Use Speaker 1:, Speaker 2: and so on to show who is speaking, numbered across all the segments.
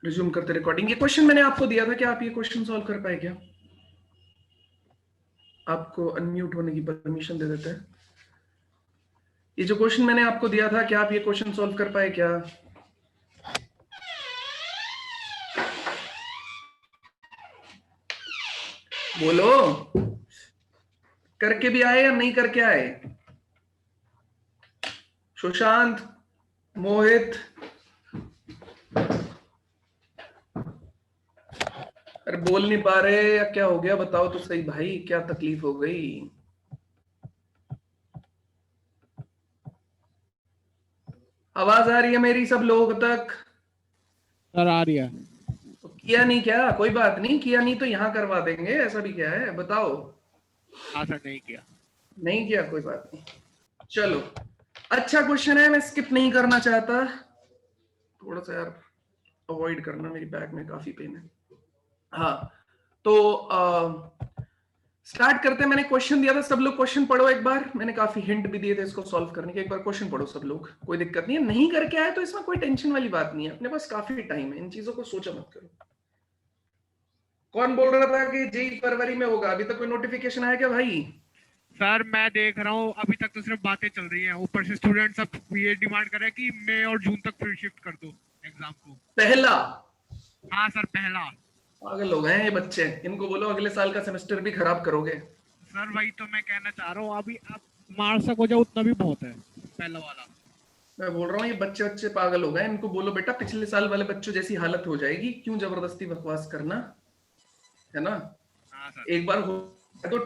Speaker 1: Resume करते recording. ये question मैंने आपको दिया था, क्या आप ये क्वेश्चन सॉल्व कर पाए? क्या आपको अनम्यूट होने की परमिशन दे देते हैं? ये जो क्वेश्चन मैंने आपको दिया था, क्या आप ये क्वेश्चन सॉल्व कर पाए? क्या बोलो, करके भी आए या नहीं करके आए? सुशांत, मोहित, अरे बोल नहीं पा रहे या क्या हो गया? बताओ तो सही भाई, क्या तकलीफ हो गई? आवाज आ रही है मेरी सब लोग तक?
Speaker 2: सर आ रही है।
Speaker 1: तो किया नहीं क्या? कोई बात नहीं, किया नहीं तो यहाँ करवा देंगे, ऐसा भी क्या है? बताओ।
Speaker 2: हाँ सर, नहीं किया।
Speaker 1: नहीं किया, कोई बात नहीं। चलो, अच्छा क्वेश्चन है, मैं स्किप नहीं करना चाहता। थोड़ा सा यार अवॉइड करना, मेरी बैक में काफी पेन है। हाँ, तो स्टार्ट करते हैं। मैंने क्वेश्चन दिया था, सब लोग क्वेश्चन पढ़ो एक बार। मैंने काफी हिंट भी दिए थे इसको सॉल्व करने के। एक बार क्वेश्चन पढ़ो सब लोग, कोई दिक्कत नहीं है। नहीं करके आए तो इसमें कोई टेंशन वाली बात नहीं है, अपने पास काफी टाइम है, इन चीजों को सोचा मत करो। कौन बोल रहा था कि जेई फरवरी में होगा? अभी तक कोई नोटिफिकेशन आया क्या भाई?
Speaker 2: सर मैं देख रहा हूँ अभी तक तो सिर्फ बातें चल रही हैं, ऊपर से स्टूडेंट सब ये डिमांड कर रहे हैं कि मई और जून तक फिर शिफ्ट कर दो एग्जाम को।
Speaker 1: पहला?
Speaker 2: हाँ सर, पहला।
Speaker 1: पागल लोग हैं ये बच्चे, इनको बोलो अगले साल का सेमेस्टर भी खराब करोगे।
Speaker 2: सर वही तो मैं कहना चाह रहा हूँ, अभी आप मार्च तक हो जाओ उतना भी बहुत है, पहला वाला।
Speaker 1: मैं बोल रहा हूँ ये बच्चे बच्चे पागल हो गए, इनको बोलो बेटा पिछले साल वाले बच्चों जैसी हालत हो जाएगी, क्यों जबरदस्ती बकवास करना, है ना?
Speaker 2: हाँ सर।
Speaker 1: एक बार हो तो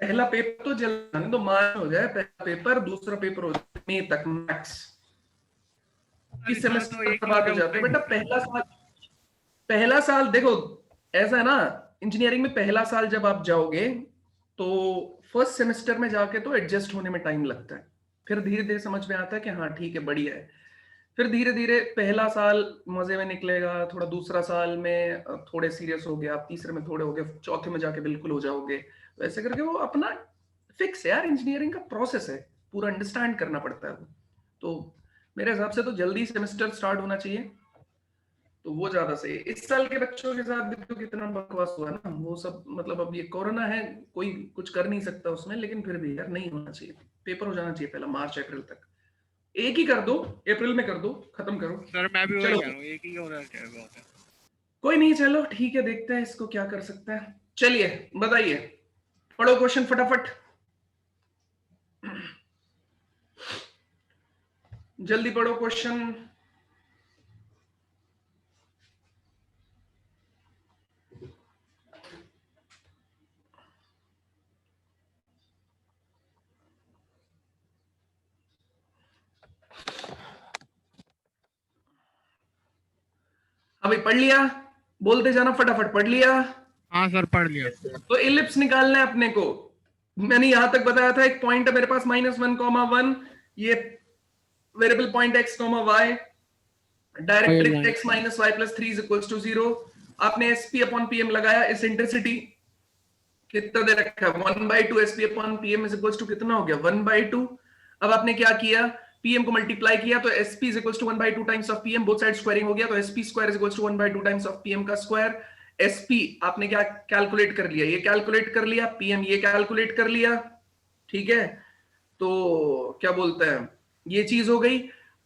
Speaker 1: पहला पेपर तो जल्दी तो मान हो जाए, पहला पेपर, दूसरा पेपर हो जाए मई तक मैक्स। इस
Speaker 2: इस साल तो
Speaker 1: सेमेस्टर
Speaker 2: एक ही हो
Speaker 1: बर्बाद
Speaker 2: जाए
Speaker 1: हो जाते
Speaker 2: उसमें।
Speaker 1: बेटा। पहला साल देखो, ऐसा है ना, इंजीनियरिंग में पहला साल जब आप जाओगे तो फर्स्ट सेमेस्टर में जाके तो एडजस्ट होने में टाइम लगता है, फिर धीरे धीरे समझ में आता है कि हाँ ठीक है बढ़िया है। फिर धीरे धीरे पहला साल मजे में निकलेगा, थोड़ा दूसरा साल में थोड़े सीरियस हो गए आप, तीसरे में थोड़े हो गए, चौथे में जाके बिल्कुल हो जाओगे। वैसे करके वो अपना फिक्स है यार, इंजीनियरिंग का प्रोसेस है, पूरा अंडरस्टैंड करना पड़ता है वो। तो मेरे हिसाब से तो जल्दी सेमेस्टर स्टार्ट होना चाहिए, तो वो ज्यादा सही है। इस साल के बच्चों के साथ भी तो कितना बकवास हुआ ना वो सब, मतलब अब ये कोरोना है, कोई कुछ कर नहीं सकता उसमें, लेकिन फिर भी यार नहीं होना चाहिए। पेपर हो जाना चाहिए पहला मार्च अप्रैल तक, एक ही कर दो, अप्रैल में कर दो, खत्म करो।
Speaker 2: सर मैं भी वही
Speaker 1: चलो
Speaker 2: कह रहा हूँ, एक ही हो रहा है बहुत है।
Speaker 1: कोई नहीं, चलो ठीक है, देखते हैं इसको क्या कर सकते हैं। चलिए बताइए, पढ़ो क्वेश्चन फटाफट, जल्दी पढ़ो क्वेश्चन। अभी पढ़ लिया? बोलते जाना फटाफट, पढ़ लिया?
Speaker 2: हाँ सर, पढ़ लिया।
Speaker 1: तो इलिप्स निकालना है अपने को। मैंने यहां तक बताया था, एक पॉइंट है मेरे पास -1, ये variable point x, y, directrix x minus y plus 3 is equals to 0। आपने sp अपॉन pm लगाया, इसेंट्रिसिटी कितना दे रखा है 1/2 sp upon pm is equals to कितना हो गया 1/2। अब आपने क्या किया, pm को मल्टीप्लाई किया तो sp is equals to 1/2 times of pm, both side squaring हो गया तो sp square is equals to 1/2 times of pm का स्क्वायर। sp आपने क्या कैलकुलेट कर लिया, ये कैलकुलेट कर लिया, pm ये कैलकुलेट कर लिया, ठीक है? तो क्या बोलते हैं, ये चीज हो गई।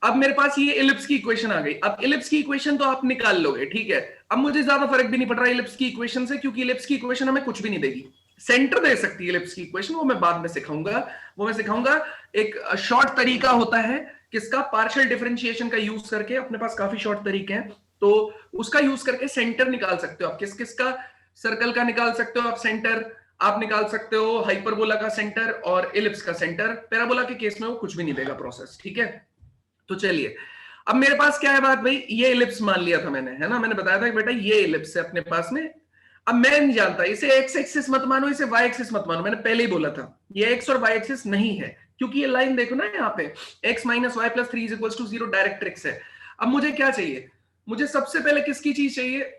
Speaker 1: अब मेरे पास ये इलिप्स की इक्वेशन आ गई। अब इलिप्स की इक्वेशन तो आप निकाल लोगे, ठीक है? अब मुझे ज्यादा फर्क भी नहीं पड़ रहा इलिप्स की इक्वेशन से, क्योंकि इलिप्स की इक्वेशन हमें कुछ भी नहीं देगी, सेंटर दे सकती है इलिप्स की इक्वेशन, वो मैं बाद में सिखाऊंगा। एक शॉर्ट तरीका होता है किसका, पार्शियल डिफरेंशिएशन का यूज करके, अपने पास काफी शॉर्ट तरीके हैं, तो उसका यूज करके सेंटर निकाल सकते हो आप। किस किस का, सर्कल का निकाल सकते हो आप सेंटर, आप निकाल सकते हो हाइपरबोला का सेंटर और इलिप्स का सेंटर। पैराबोला के केस में वो कुछ भी नहीं देगा प्रोसेस, ठीक है? तो चलिए, अब मेरे पास क्या है बात भाई, ये इलिप्स मान लिया था मैंने, है ना? मैंने बताया था कि बेटा ये इलिप्स है अपने पास में। अब मैं नहीं जानता, इसे एक्स एक्सिस मत मानो, इसे वाई एक्सिस मत मानो, मैंने पहले ही बोला था ये एक्स और वाई एक्सिस नहीं है, क्योंकि ये लाइन देखो ना यहाँ पे, x minus y plus 3 is equal to 0 directrix है। अब मुझे क्या चाहिए, मुझे सबसे पहले किसकी चीज चाहिए,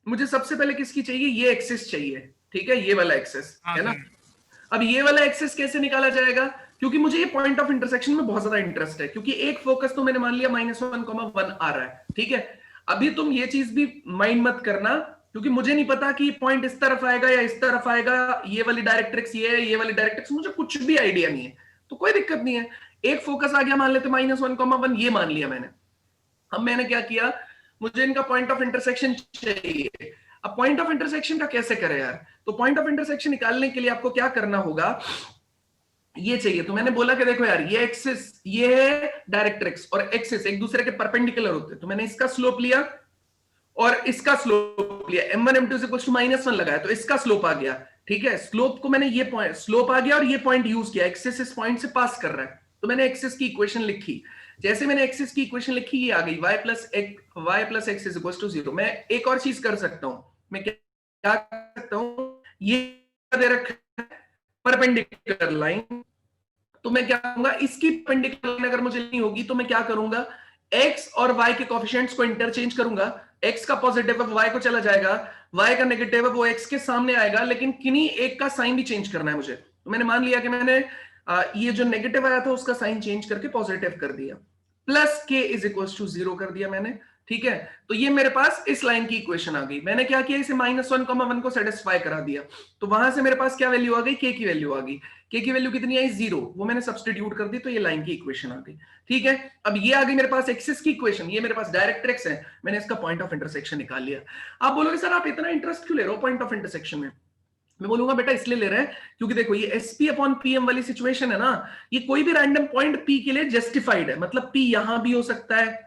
Speaker 1: मुझे सबसे पहले किसकी चाहिए, ये एक्सिस चाहिए, ठीक है? ये वाला एक्सिस,
Speaker 2: हाँ
Speaker 1: है ना?
Speaker 2: सर।
Speaker 1: अब ये वाला एक्सिस कैसे निकाला जाएगा, क्योंकि मुझे ये पॉइंट ऑफ इंटरसेक्शन में बहुत ज्यादा इंटरेस्ट है, क्योंकि एक फोकस तो मैंने मान लिया -1, 1 आ रहा है, ठीक है? अभी तुम ये चीज भी माइंड मत करना, क्योंकि मुझे नहीं पता कि पॉइंट इस तरफ आएगा या इस तरफ आएगा, ये वाली डायरेक्ट्रिक्स ये है, ये वाली डायरेक्ट्रिक्स, मुझे कुछ भी आइडिया नहीं है, तो कोई दिक्कत नहीं है। एक फोकस आ गया, मान लेते -1,1, ये मान लिया मैंने। अब मैंने क्या किया, मुझे इनका पॉइंट ऑफ इंटरसेक्शन चाहिए। अब पॉइंट ऑफ इंटरसेक्शन का कैसे करें यार, तो पॉइंट ऑफ इंटरसेक्शन निकालने के लिए आपको क्या करना होगा, ये चाहिए। तो मैंने बोला कि देखो यार, ये एक्सिस, ये है डायरेक्ट्रिक्स, और एक्सिस एक दूसरे के परपेंडिकुलर होते हैं, तो मैंने इसका स्लोप लिया और इसका स्लोप लिया, m1 m2 -1 लगाया, तो इसका स्लोप आ गया। ठीक है, स्लोप को मैंने, ये पॉइंट स्लोप आ गया और ये पॉइंट यूज किया, एक्सिस इस पॉइंट से पास कर रहा है, तो मैंने एक्सिस की इक्वेशन लिखी। जैसे मैंने एक्सिस की इक्वेशन लिखी, ये आ गई y + x = 0। मैं एक और चीज कर सकता हूं, मैं क्या कर सकता हूं, ये दे रखा है परपेंडिकुलर लाइन, तो मैं क्या करूंगा, इसकी परपेंडिकुलर लाइन अगर मुझे नहीं होगी तो मैं क्या करूंगा, x और y के कोएफिशिएंट्स को इंटरचेंज करूंगा। x का पॉजिटिव है वो y को चला जाएगा, y का नेगेटिव है वो x के सामने आएगा, लेकिन किन्हीं एक का साइन भी चेंज करना है मुझे। तो मैंने मान लिया कि मैंने ये जो नेगेटिव आया था उसका साइन चेंज करके पॉजिटिव कर दिया, +k = 0 कर दिया मैंने। ठीक है, तो ये मेरे पास इस लाइन की इक्वेशन आ गई। मैंने क्या किया, इसे -1,1 को सेटिस्फाई करा दिया, तो वहां से मेरे पास क्या वैल्यू आ गई, k की वैल्यू आ गई। k की वैल्यू कितनी आई, 0, वो मैंने सब्स्टिट्यूट कर दी, तो ये लाइन की इक्वेशन आ गई। ठीक है, अब ये आ गई मेरे पास एक्सिस की इक्वेशन, ये मेरे पास डायरेक्ट्रिक्स है, मैंने इसका पॉइंट ऑफ इंटरसेक्शन निकाल लिया। आप बोलोगे सर आप इतना इंटरेस्ट क्यों ले रहे हो पॉइंट ऑफ इंटरसेक्शन में, मैं बोलूंगा बेटा इसलिए ले रहे हैं क्योंकि देखो ये SP/PM वाली सिचुएशन है ना, ये कोई भी रैंडम पॉइंट P के लिए जस्टिफाइड है, मतलब P यहां भी हो सकता है,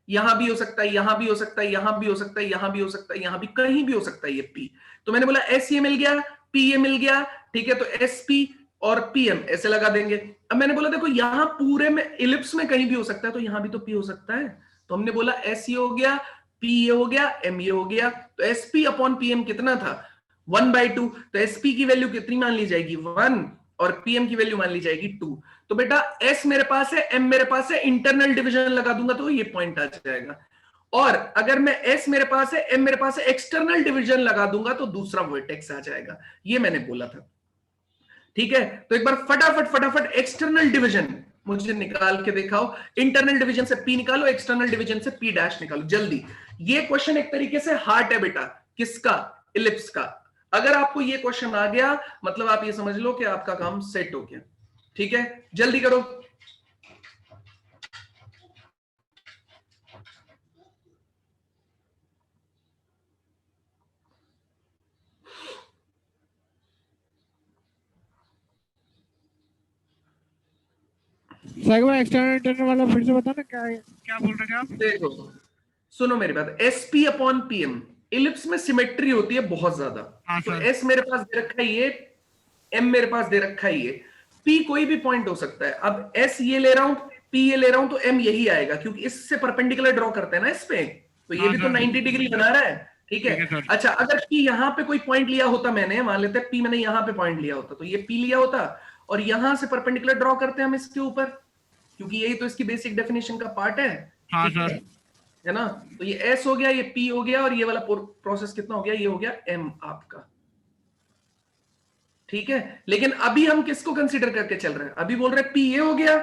Speaker 1: यहां भी हो सकता है, यहां भी हो सकता है, यहां भी हो सकता है, यहां भी हो सकता है, यहां भी कहीं भी हो सकता है ये P। तो मैंने बोला S ये मिल गया, P ये मिल गया, ठीक है, तो SP और PM ऐसे लगा देंगे। अब मैंने बोला देखो यहां पूरे में इलिप्स में कहीं भी हो सकता है, तो यहां भी तो P हो सकता है, तो हमने बोला S ये हो गया, P ये हो गया, M ये हो गया, तो SP/PM कितना था, 1/2। तो SP की वैल्यू कितनी मान ली जाएगी, 1, और PM की वैल्यू मान ली जाएगी 2। तो बेटा S मेरे पास है, M मेरे पास है, इंटरनल डिवीजन लगा दूंगा तो ये पॉइंट आ जाएगा। और अगर मैं S मेरे पास है, M मेरे पास है, एक्सटर्नल डिवीजन लगा दूंगा तो दूसरा वर्टेक्स आ जाएगा, ये मैंने बोला था। ठीक है, तो एक बार फटाफट एक्सटर्नल डिवीजन मुझे निकाल के दिखाओ, इंटरनल डिवीजन से P निकालो, एक्सटर्नल डिवीजन से P डैश निकालो जल्दी। ये क्वेश्चन एक तरीके से हार्ट है बेटा, किसका, इलिप्स का। अगर आपको ये क्वेश्चन आ गया मतलब आप ये समझ लो कि आपका काम सेट हो गया। ठीक है, जल्दी करो।
Speaker 2: एक्सटर्नल इंटरनल वाला फिर से बताना, क्या क्या बोल रहे थे आप?
Speaker 1: देखो सुनो मेरी बात, SP/PM इलिप्स में सिमेट्री होती है बहुत ज्यादा।
Speaker 2: हाँ
Speaker 1: तो
Speaker 2: सर।
Speaker 1: S मेरे पास दे रखा है ये, M मेरे पास दे रखा है ये, P कोई भी पॉइंट हो सकता है। अब S ये ले रहा हूं, P ये ले रहा हूं, तो M यही आएगा क्योंकि इससे परपेंडिकुलर ड्रॉ करते हैं ना इस पे, तो ये
Speaker 2: हाँ
Speaker 1: भी तो
Speaker 2: सर।
Speaker 1: 90 डिग्री बना रहा है। ठीक
Speaker 2: ठीक है
Speaker 1: है,
Speaker 2: सर।
Speaker 1: अच्छा अगर P यहां पे कोई पॉइंट लिया होता, मैंने मान लेते हैं P मैंने यहां पे पॉइंट लिया होता, तो ये P लिया होता और यहां से परपेंडिकुलर ड्रॉ करते हैं हम इसके ऊपर, क्योंकि यही तो इसकी बेसिक डेफिनेशन का पार्ट है।
Speaker 2: हाँ
Speaker 1: ठीक
Speaker 2: सर।
Speaker 1: है ना, तो ये S हो गया, ये P हो गया, और ये वाला प्रोसेस कितना हो गया, ये हो गया M आपका। ठीक है, लेकिन अभी हम किसको कंसीडर करके चल रहे हैं, अभी बोल रहे हैं P ये हो गया,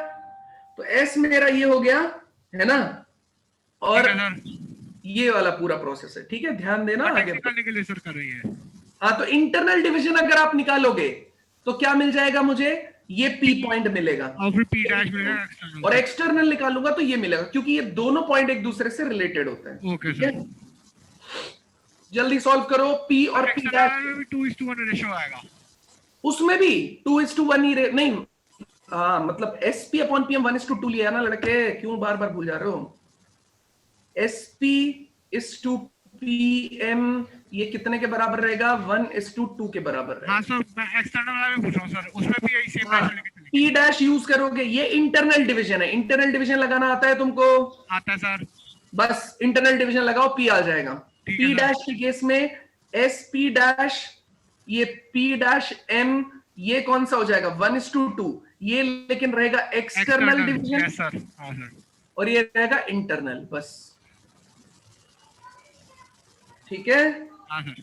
Speaker 1: तो S मेरा ये हो गया, है ना, और
Speaker 2: ठीक है सर।
Speaker 1: ये वाला पूरा प्रोसेस है। ठीक है, ध्यान देना
Speaker 2: वर्टेक्स
Speaker 1: आगे।
Speaker 2: निकालने के लिए सर कर रही है।
Speaker 1: हाँ, तो इंटरनल डिवीजन अगर आप निकालोगे तो क्या मिल जाएगा मुझे, ये P पॉइंट मिलेगा,
Speaker 2: और फिर P डैश मिलेगा एक्सटर्नल
Speaker 1: और
Speaker 2: से।
Speaker 1: एक्सटर्नल निकालूंगा तो ये मिलेगा, क्योंकि ये दोनों पॉइंट एक दूसरे से रिलेटेड होते हैं।
Speaker 2: ओके
Speaker 1: ठीक है,
Speaker 2: सर।
Speaker 1: जल्दी सॉल्व करो, P
Speaker 2: और
Speaker 1: और P
Speaker 2: एक्सटर्नल
Speaker 1: डैश।
Speaker 2: में भी 2:1 रेशो आएगा।
Speaker 1: उसमें भी 2:1 ही नहीं, हाँ मतलब SP/PM 1:2 लिया ना लड़के, क्यों बार बार भूल जा रहे हो। SP/PM ये कितने के बराबर रहेगा, 1:2 के बराबर रहेगा।
Speaker 2: हाँ सर, मैं एक्सटर्नल वाला भी पूछ रहा हूँ सर, उसमें भी यही सेम
Speaker 1: हाँ,
Speaker 2: रेशो लेके चलेंगे।
Speaker 1: P डैश यूज करोगे, ये इंटरनल डिवीजन है, इंटरनल डिवीजन लगाना आता है तुमको,
Speaker 2: आता है सर।
Speaker 1: बस इंटरनल डिवीजन लगाओ, P आ जाएगा।
Speaker 2: ठीक है
Speaker 1: P
Speaker 2: सर।
Speaker 1: डैश के केस में SP डैश, ये P डैश M, ये कौन सा हो जाएगा, 1:2, ये लेकिन रहेगा एक्सटर्नल डिवीजन,
Speaker 2: यस सर। हाँ सर।
Speaker 1: और ये रहेगा इंटरनल, बस। ठीक है,
Speaker 2: हाँ सर।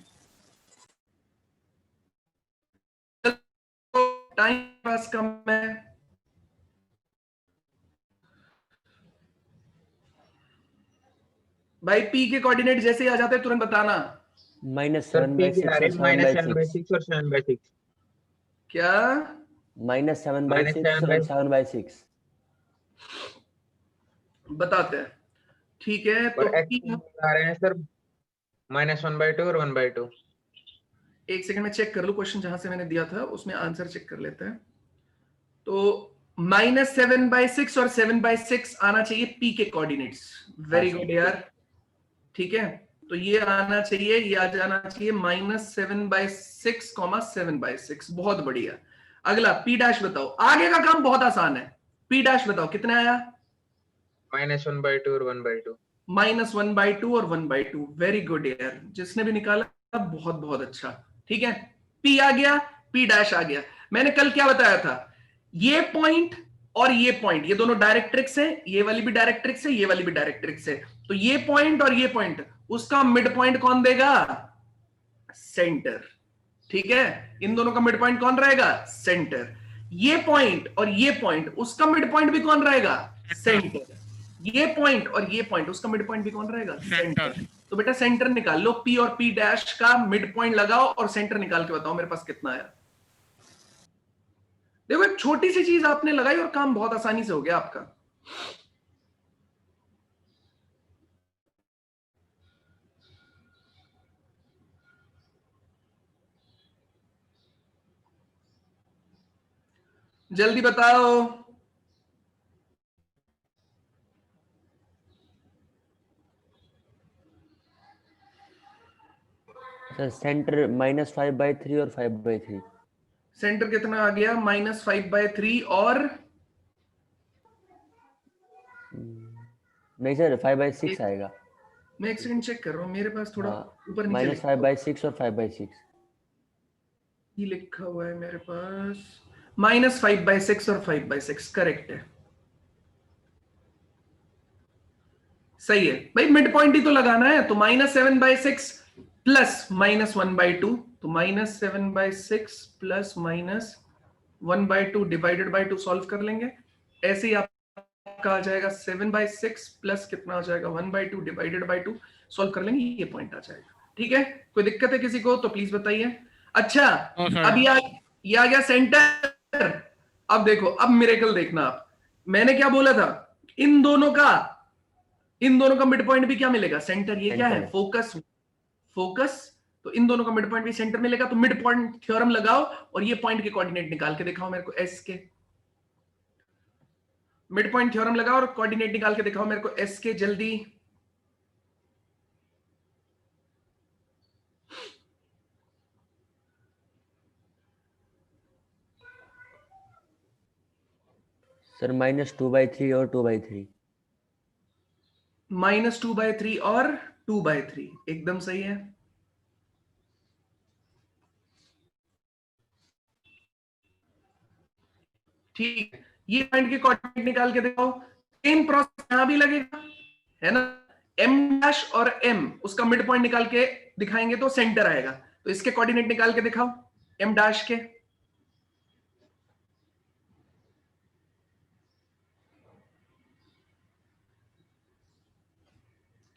Speaker 1: टाइम पास कम है, भाई पी के कोऑर्डिनेट जैसे ही आ जाते हैं तुरंत बताना।
Speaker 3: सर पी की आ रही है
Speaker 4: -7/6
Speaker 3: -7/6 और 7/6।
Speaker 1: क्या?
Speaker 3: -7/6 और 7/6।
Speaker 1: बताते हैं। ठीक है तो
Speaker 3: और एक्स आ रहे हैं सर -1/2 और 1/2।
Speaker 1: एक सेकंड में चेक कर लूं, क्वेश्चन जहां से मैंने दिया था उसमें आंसर चेक कर लेते हैं। तो -7/6 और 7/6 आना चाहिए पी के कोऑर्डिनेट्स। वेरी गुड यार। ठीक है, तो ये आना चाहिए, ये आ जाना चाहिए -7/6, 7/6। बहुत बढ़िया। अगला पी डैश बताओ। आगे का काम बहुत आसान है। पी डैश बताओ कितने आया?
Speaker 3: -1/2 और 1/2।
Speaker 1: -1/2 और 1/2। वेरी गुड यार, जिसने भी निकाला बहुत बहुत अच्छा। ठीक है, पी आ गया, पी डैश आ गया। मैंने कल क्या बताया था? ये पॉइंट और ये पॉइंट, ये दोनों डायरेक्ट्रिक्स है, ये वाली भी डायरेक्ट्रिक्स है, ये वाली भी डायरेक्ट्रिक्स है। तो ये पॉइंट और ये पॉइंट, उसका मिड पॉइंट कौन देगा? सेंटर। ठीक है, इन दोनों का मिड पॉइंट कौन रहेगा? सेंटर। ये पॉइंट और ये पॉइंट, उसका मिड पॉइंट भी कौन रहेगा? सेंटर। ये पॉइंट और ये पॉइंट, उसका मिड पॉइंट भी कौन रहेगा? सेंटर। तो बेटा सेंटर निकाल लो, पी और पी डैश का मिड पॉइंट लगाओ और सेंटर निकाल के बताओ मेरे पास कितना आया। देखो एक छोटी सी चीज आपने लगाई और काम बहुत आसानी से हो गया आपका। जल्दी बताओ।
Speaker 4: सर सेंटर -5/3 और 5/3।
Speaker 1: सेंटर कितना आ गया? -5/3 और
Speaker 4: नहीं सर 5/6 आएगा।
Speaker 1: मैं एक सेकंड चेक कर रहा हूं, मेरे पास थोड़ा ऊपर नीचे
Speaker 4: -5/6 और 5/6।
Speaker 1: ये लिखा हुआ है मेरे पास। -5/6 और 5/6 करेक्ट है। सही है भाई, मिड पॉइंट ही तो लगाना है। तो -7/6 प्लस -1/2, तो -7/6 प्लस -1/2 डिवाइडेड बाय 2 सॉल्व कर लेंगे। ऐसे ही आपका आ जाएगा 7/6 प्लस कितना आ जाएगा? 1/2 डिवाइडेड बाय 2 सॉल्व कर लेंगे, ये पॉइंट आ जाएगा। ठीक है, कोई दिक्कत है किसी को तो प्लीज बताइए। अच्छा अब ये आ गया सेंटर। अब देखो, अब मिरेकल देखना आप। मैंने क्या बोला था? इन दोनों का मिड पॉइंट भी क्या मिलेगा? सेंटर। ये क्या है? फोकस। फोकस। तो इन दोनों का मिड पॉइंट भी सेंटर मिलेगा। तो मिड पॉइंट थ्योरम लगाओ और ये पॉइंट के कोऑर्डिनेट निकाल के दिखाओ मेरे को एस के। मिड पॉइंट थ्योरम लगाओ और कोऑर्डिनेट निकाल के दिखाओ मेरे को एस के, जल्दी।
Speaker 4: सर -2/3 और 2/3।
Speaker 1: -2/3 और 2/3 एकदम सही है। ठीक है, ये पॉइंट के कोऑर्डिनेट निकाल के दिखाओ। सेम प्रोसेस यहां भी लगेगा, है ना? एम डैश और एम, उसका मिड पॉइंट निकाल के दिखाएंगे तो सेंटर आएगा। तो इसके कोऑर्डिनेट निकाल के दिखाओ एम डैश के।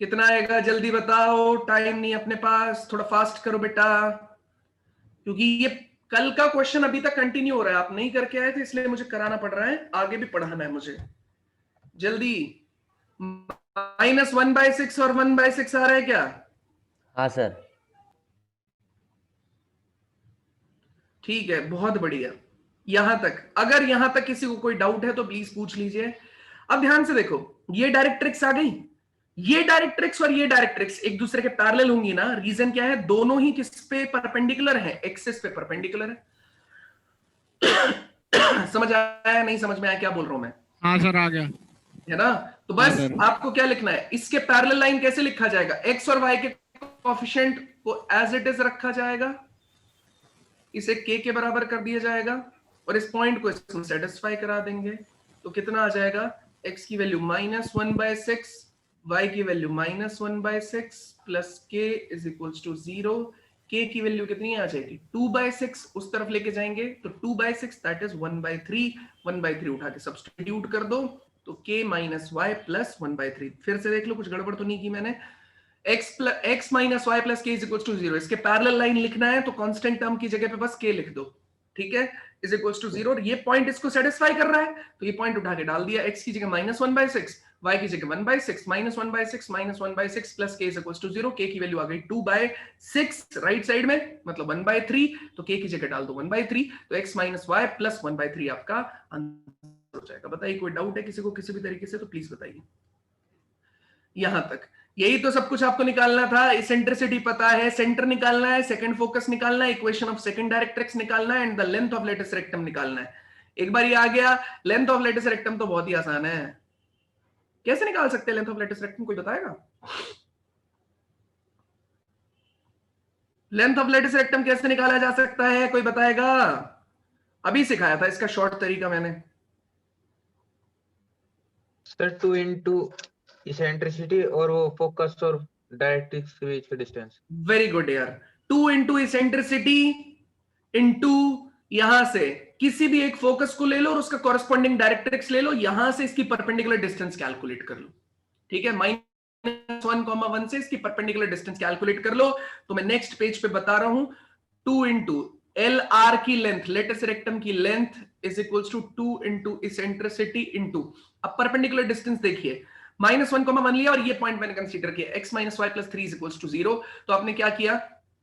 Speaker 1: कितना आएगा जल्दी बताओ, टाइम नहीं अपने पास, थोड़ा फास्ट करो बेटा, क्योंकि ये कल का क्वेश्चन अभी तक कंटिन्यू हो रहा है। आप नहीं करके आए थे इसलिए मुझे कराना पड़ रहा है, आगे भी पढ़ाना है मुझे। जल्दी। -1/6 और 1/6 आ रहा है क्या?
Speaker 4: हाँ सर।
Speaker 1: ठीक है, बहुत बढ़िया। यहां तक, अगर यहां तक किसी को कोई डाउट है तो प्लीज पूछ लीजिए। अब ध्यान से देखो, ये डायरेक्ट्रिक्स आ गई, ये डायरेक्ट्रिक्स और ये डायरेक्ट्रिक्स एक दूसरे के पैरेलल होंगी ना। रीजन क्या है? दोनों ही किस पे परपेंडिकुलर है? एक्सिस पे परपेंडिकुलर है। समझ आया? नहीं समझ में आया क्या बोल रहा हूं मैं?
Speaker 2: हाँ सर आ गया।
Speaker 1: है ना? तो बस आपको क्या लिखना है, इसके पैरेलल लाइन कैसे लिखा जाएगा? एक्स और वाई के कोएफिशिएंट को एज इट इज रखा जाएगा, इसे k के बराबर कर दिया जाएगा और इस पॉइंट को इसमें सेटिस्फाई करा देंगे। तो कितना आ जाएगा? x की वैल्यू -1/6, y की value -1/6 plus k is equals to 0। k की वैल्यू कितनी आ जाएगी? 2/6। उस तरफ लेके जाएंगे तो 2/6 दैट इज 1/3। 1/3 उठा के सब्स्टिट्यूट कर दो तो k माइनस वाई प्लस 1/3। फिर से देख लो, कुछ गड़बड़ तो नहीं की मैंने। x माइनस वाई प्लस के इज इक्वल टू 0। इसके पैरेलल लाइन लिखना है तो कांस्टेंट टर्म की जगह पे बस k लिख दो, ठीक है, इज इक्वल टू 0। ये पॉइंट इसको सेटिस्फाई कर रहा है तो ये पॉइंट उठा के डाल दिया। x की जगह -1/6, y की जगह 1/6, -1/6 -1/6 plus k is equal to 0। k की वैल्यू आ गई 2/6 राइट साइड में, मतलब 1/3, तो k की जगह डाल दो 1/3, तो x माइनस वाई प्लस 1/3 आपका आंसर हो जाएगा। बताइए कोई डाउट है किसी को किसी भी तरीके से तो प्लीज बताइए। यहां तक यही तो सब कुछ आपको निकालना था। इसेंट्रिसिटी पता है, सेंटर निकालना है, सेकंड फोकस निकालना है, इक्वेशन ऑफ सेकंड डायरेक्ट्रिक्स निकालना है and the length of latus rectum निकालना है। एक बार ये आ गया, लेंथ ऑफ लेटेस्ट रेक्टम तो बहुत ही आसान है। कैसे निकाल सकते हैं लेंथ ऑफ लेटेस्ट रेक्टम, कोई बताएगा? लेंथ ऑफ लेटेस्ट रेक्टम कैसे निकाला जा सकता है, कोई बताएगा? अभी सिखाया था इसका शॉर्ट तरीका मैंने।
Speaker 3: सर 2 into इसेंट्रिसिटी और वो फोकस और डायरेक्ट्रिक्स के बीच का डिस्टेंस।
Speaker 1: वेरी गुड यार। 2 इंटू इसेंट्रिसिटी इंटू यहां से किसी भी एक फोकस को ले लो और उसका कॉरेस्पॉन्डिंग डायरेक्ट्रिक्स ले लो, यहां से इसकी परपेंडिकुलर डिस्टेंस कैलकुलेट कर लो, ठीक है। -1,1 से इसकी परपेंडिकुलर डिस्टेंस कैलकुलेट कर लो। तो मैं नेक्स्ट पेज पे बता रहा हूं, 2 इंटू एल आर की लेंथ, लेटेस्ट रेक्टम की length is equals to 2 into eccentricity into, अब परपेंडिकुलर डिस्टेंस देखिए, -1,1 लिया और ये पॉइंट मैंने कंसीडर किया x minus y plus 3 is equals to 0। तो आपने क्या किया,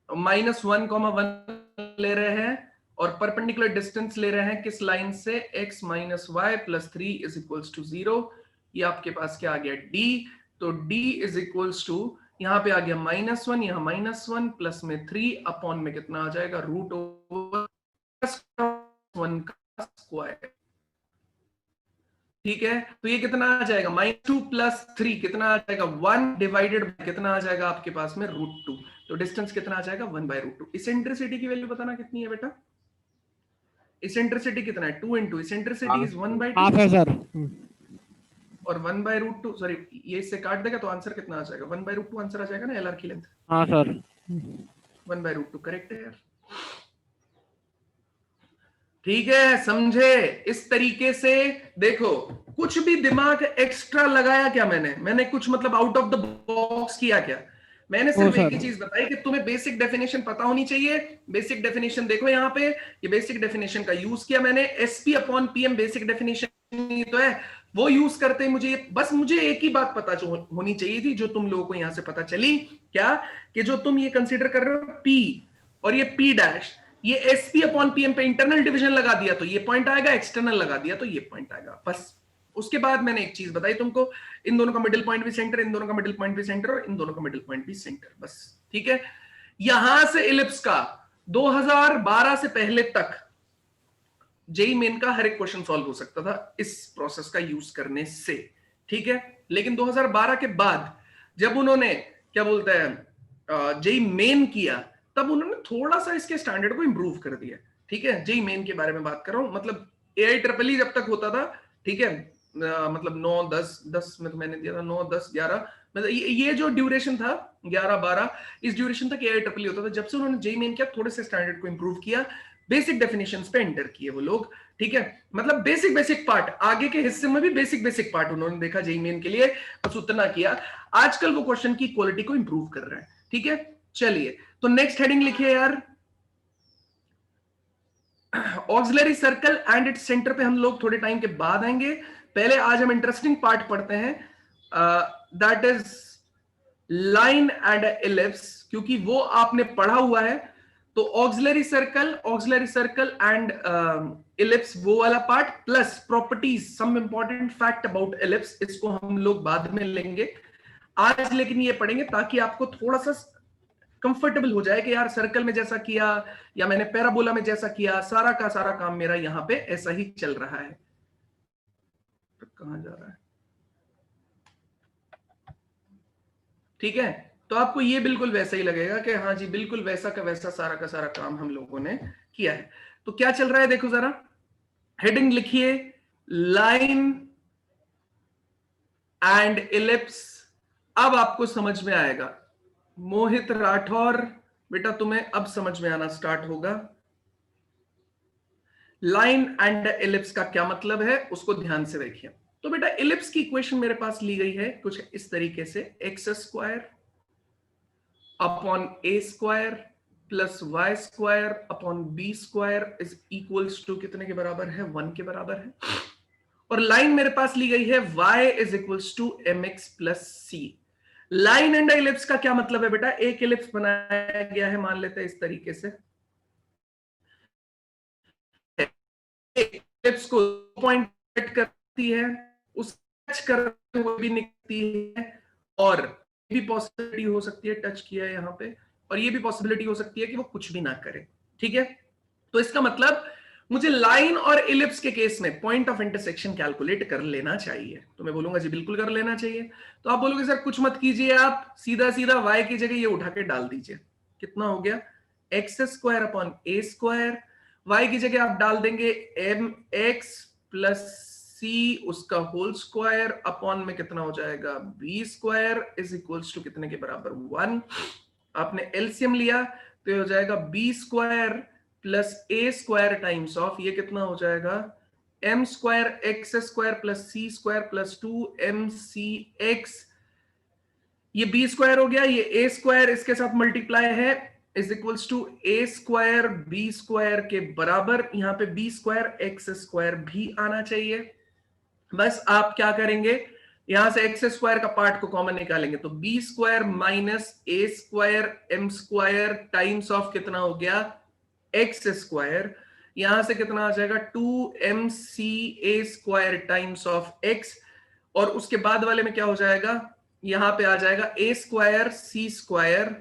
Speaker 1: -1,1 ले रहे हैं और परपेंडिकुलर डिस्टेंस ले रहे हैं किस लाइन से, x minus y plus 3 is equals to 0। ये आपके पास क्या आ गया, d। तो d इज इक्वल्स टू, यहां पे आ गया -1, यहां -1 प्लस में 3 अपॉन में कितना आ जाएगा, √1 का स्क्वायर, ठीक है। तो ये कितना आ जाएगा, -2 प्लस 3 कितना आ जाएगा, 1 डिवाइडेड बाय कितना आ जाएगा आपके पास में, √2। तो डिस्टेंस कितना आ जाएगा, 1/√2। इसेंट्रिसिटी की वैल्यू बताना कितनी है बेटा, इसेंट्रिसिटी कितना है, 2 इंटू इसेंट्रिसिटी इज 1/2
Speaker 2: हाफ है सर।
Speaker 1: और 1/√2, सॉरी ये इससे काट देगा तो आंसर कितना आ जाएगा, 1/√2 आंसर आ जाएगा ना एलआर की लेंथ।
Speaker 2: हाँ सर।
Speaker 1: 1/√2 करेक्ट है यार, ठीक है, समझे। इस तरीके से देखो, कुछ भी दिमाग एक्स्ट्रा लगाया क्या मैंने कुछ मतलब आउट ऑफ द बॉक्स किया क्या? मैंने सिर्फ एक ही चीज बताई कि तुम्हें बेसिक डेफिनेशन पता होनी चाहिए। बेसिक डेफिनेशन देखो यहाँ पे, ये बेसिक डेफिनेशन का यूज किया मैंने, SP upon PM basic definition तो है, वो यूज करते मुझे बस मुझे एक ही बात पता होनी चाहिए थी जो तुम लोगों को यहां से पता चली, क्या कि जो तुम ये कंसीडर कर रहे हो पी और ये पी डैश, ये एसपी अपॉन पीएम पे इंटरनल डिवीजन लगा दिया तो ये पॉइंट आएगा, एक्सटर्नल लगा दिया तो ये पॉइंट आएगा, बस। उसके बाद मैंने एक चीज बताई तुमको, इन दोनों का मिडिल पॉइंट भी सेंटर, इन दोनों का मिडिल पॉइंट भी सेंटर और इन दोनों का मिडिल पॉइंट भी सेंटर, बस, ठीक है। यहां से इलिप्स का 2012 से पहले तक जेई मेन का हर एक क्वेश्चन सॉल्व हो सकता था इस प्रोसेस का यूज करने से, ठीक है। लेकिन 2012 के बाद जब उन्होंने क्या बोलते हैं जेई मेन किया, तब उन्होंने थोड़ा सा इसके स्टैंडर्ड को इंप्रूव कर दिया, ठीक है। जेई मेन के बारे में बात कर रहा हूं, मतलब AIEEE जब तक होता था, ठीक है, मतलब 9 10 में तो मैंने दिया था 9 10 11, मतलब ये जो ड्यूरेशन था 11 12, इस ड्यूरेशन तक AIEEE होता था। जब से उन्होंने जेई मेन किया, थोड़े से स्टैंडर्ड को इंप्रूव किया, बेसिक डेफिनेशंस पे एंटर किए वो लोग, ठीक है। मतलब बेसिक पार्ट, आगे के हिस्से में भी बेसिक पार्ट उन्होंने देखा जेई मेन के लिए, बस उतना किया। आजकल वो क्वेश्चन की क्वालिटी को इंप्रूव कर रहे हैं, ठीक है। चलिए, तो नेक्स्ट हेडिंग लिखिए यार, auxiliary circle and its centre पे हम लोग थोड़े टाइम के बाद आएंगे। पहले आज हम इंटरेस्टिंग पार्ट पढ़ते हैं, that is line and ellipse, क्योंकि वो आपने पढ़ा हुआ है। तो ऑक्सिलरी सर्कल एंड इलिप्स वो वाला part, plus properties, some important fact about ellipse, इसको हम लोग बाद में लेंगे। आज लेकिन ये पढ़ेंगे ताकि आपको थोड़ा सा कंफर्टेबल हो जाए कि यार सर्कल में जैसा किया या मैंने पैराबोला में जैसा किया, सारा का सारा काम मेरा यहां पे ऐसा ही चल रहा है। तो कहां जा रहा है, ठीक है। तो आपको ये बिल्कुल वैसा ही लगेगा कि हाँ जी बिल्कुल वैसा का वैसा सारा का सारा काम हम लोगों ने किया है। तो क्या चल रहा है देखो जरा, हेडिंग लिखिए, लाइन एंड इलिप्स। अब आपको समझ में आएगा, मोहित राठौर बेटा तुम्हें अब समझ में आना स्टार्ट होगा। लाइन एंड इलिप्स का क्या मतलब है उसको ध्यान से देखिए। तो बेटा इलिप्स की इक्वेशन मेरे पास ली गई है कुछ इस तरीके से, x square upon A square plus Y square upon B square is equals to कितने के बराबर है, 1 के बराबर है। और लाइन मेरे पास ली गई है y is equals to m x plus c. Line and ellipse का क्या मतलब है बेटा, एक इलिप्स बनाया गया है, मान लेते हैं इस तरीके से, इलिप्स को पॉइंट कट करती है, उस टच करते हुए भी निकलती है, और ये भी पॉसिबिलिटी हो सकती है, टच किया है यहां पे, और ये भी पॉसिबिलिटी हो सकती है कि वो कुछ भी ना करे। ठीक है, तो इसका मतलब मुझे लाइन और इलिप्स के केस में पॉइंट ऑफ इंटरसेक्शन कैलकुलेट कर लेना चाहिए। तो मैं बोलूंगा जी बिल्कुल कर लेना चाहिए। तो आप बोलोगे सर कुछ मत कीजिए, आप सीधा सीधा y की जगह ये उठा के डाल दीजिए। कितना हो गया, एक्स स्क्वायर अपॉन ए स्क्वायर, y की जगह आप डाल देंगे एम एक्स प्लस सी उसका होल स्क्वायर अपॉन में कितना हो जाएगा, B square is equals to कितने के बराबर, 1। आपने एलसीएम लिया तो ये हो जाएगा B square plus A square times of, ये कितना हो जाएगा, M square X square plus C square plus 2mcx, ये बी स्क्वायर हो गया, ये ए स्क्वायर इसके साथ मल्टीप्लाई है is equals to a square B square के बराबर, यहां पे बी स्क्वायर एक्स स्क्वायर भी आना चाहिए। बस आप क्या करेंगे, यहां से एक्स स्क्वायर का पार्ट को कॉमन निकालेंगे, तो B square minus A square M square times of कितना हो गया, एक्स स्क्वायर, यहां से कितना आ जाएगा 2mca square times of x, और उसके बाद वाले में क्या हो जाएगा, यहां पे आ जाएगा A square C square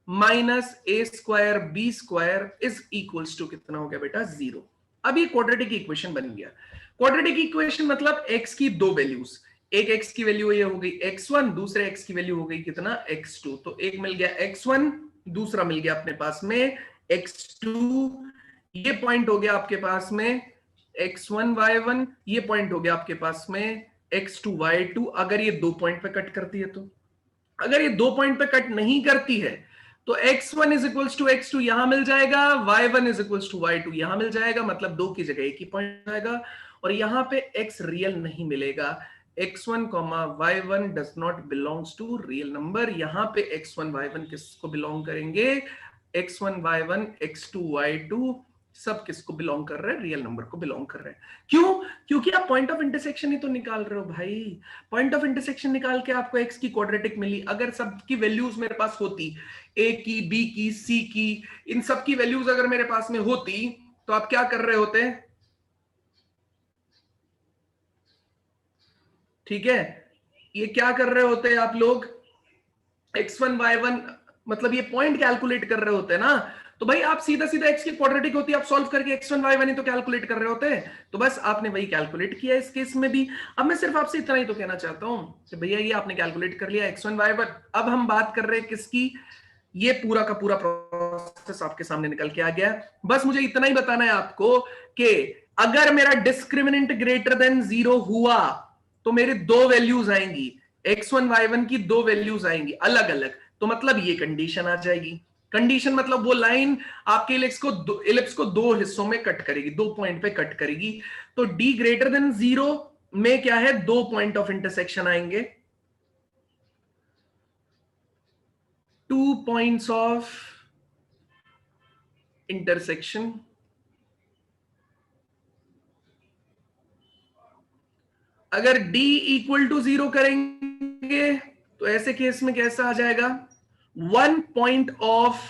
Speaker 1: minus A square B square is equals to कितना हो गया बेटा, 0। अब ये क्वाड्रेटिक इक्वेशन बन गया। क्वाड्रेटिक इक्वेशन मतलब x की दो वैल्यूज, एक x की वैल्यू ये हो गई x1, दूसरे x की वैल्यू हो गई कितना, x2। तो एक मिल गया x1, दूसरा मिल गया अपने पास में x2, ये पॉइंट हो गया आपके पास में x1 y1, ये पॉइंट हो गया आपके पास में x2 y2। अगर ये 2 पॉइंट पे कट करती है तो, अगर ये 2 पॉइंट पे कट नहीं करती है तो x1 is equals to x2 यहां मिल जाएगा, y1 is equals to y2 यहां मिल जाएगा, मतलब 2 की जगह एक ही पॉइंट आएगा, और यहां पे x रियल नहीं मिलेगा। x1, y1 does not belongs to real number. यहां पे x1 y1 किसको बिलोंग करेंगे, x1 y1 x2 y2 सब किसको बिलोंग कर रहे हैं, रियल नंबर को बिलोंग कर रहे हैं। क्यों, क्योंकि आप पॉइंट ऑफ इंटरसेक्शन ही तो निकाल रहे हो भाई। पॉइंट ऑफ इंटरसेक्शन निकाल के आपको x की क्वाड्रेटिक मिली, अगर सबकी वैल्यूज मेरे पास होती, a की b की c की, इन सब की वैल्यूज अगर मेरे पास में होती तो आप क्या कर रहे होते, ठीक है, ये क्या कर रहे होते आप लोग, x1 y1 मतलब ये पॉइंट कैलकुलेट कर रहे होते ना। तो भाई आप सीधा सीधा x की क्वाड्रेटिक होती है, आप सॉल्व करके x1 y1 ही तो कैलकुलेट कर रहे होते हैं, तो बस आपने वही कैलकुलेट किया इस केस में भी। अब मैं सिर्फ आपसे इतना ही तो कहना चाहता हूं कि भैया ये आपने कैलकुलेट कर लिया x1 y1, अब हम बात कर रहे हैं किसकी, ये पूरा का पूरा प्रोसेस आपके सामने निकल के आ गया। बस मुझे इतना ही बताना है आपको कि अगर मेरा डिस्क्रिमिनेंट ग्रेटर देन 0 हुआ तो मेरी दो वैल्यूज आएंगी, x1 y1 की दो वैल्यूज आएंगी अलग अलग, तो मतलब ये कंडीशन आ जाएगी। कंडीशन मतलब वो लाइन आपके इलिप्स को दो हिस्सों में कट करेगी, 2 पॉइंट पे कट करेगी। तो d ग्रेटर देन 0 में क्या है, 2 पॉइंट ऑफ इंटरसेक्शन आएंगे, 2 पॉइंट्स ऑफ इंटरसेक्शन। अगर d इक्वल टू 0 करेंगे तो ऐसे केस में कैसा आ जाएगा, 1 पॉइंट ऑफ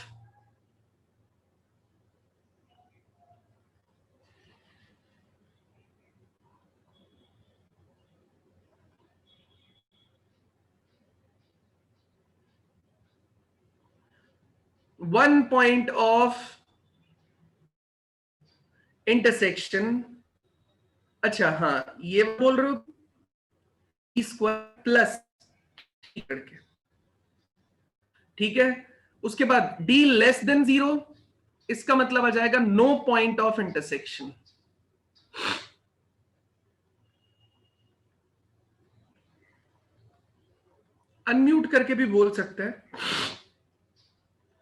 Speaker 1: इंटरसेक्शन। अच्छा हाँ, ये बोल रहे हो स्क्वायर प्लस करके, ठीक है। उसके बाद d लेस देन 0, इसका मतलब आ जाएगा no point of intersection. Unmute करके भी बोल सकते हैं,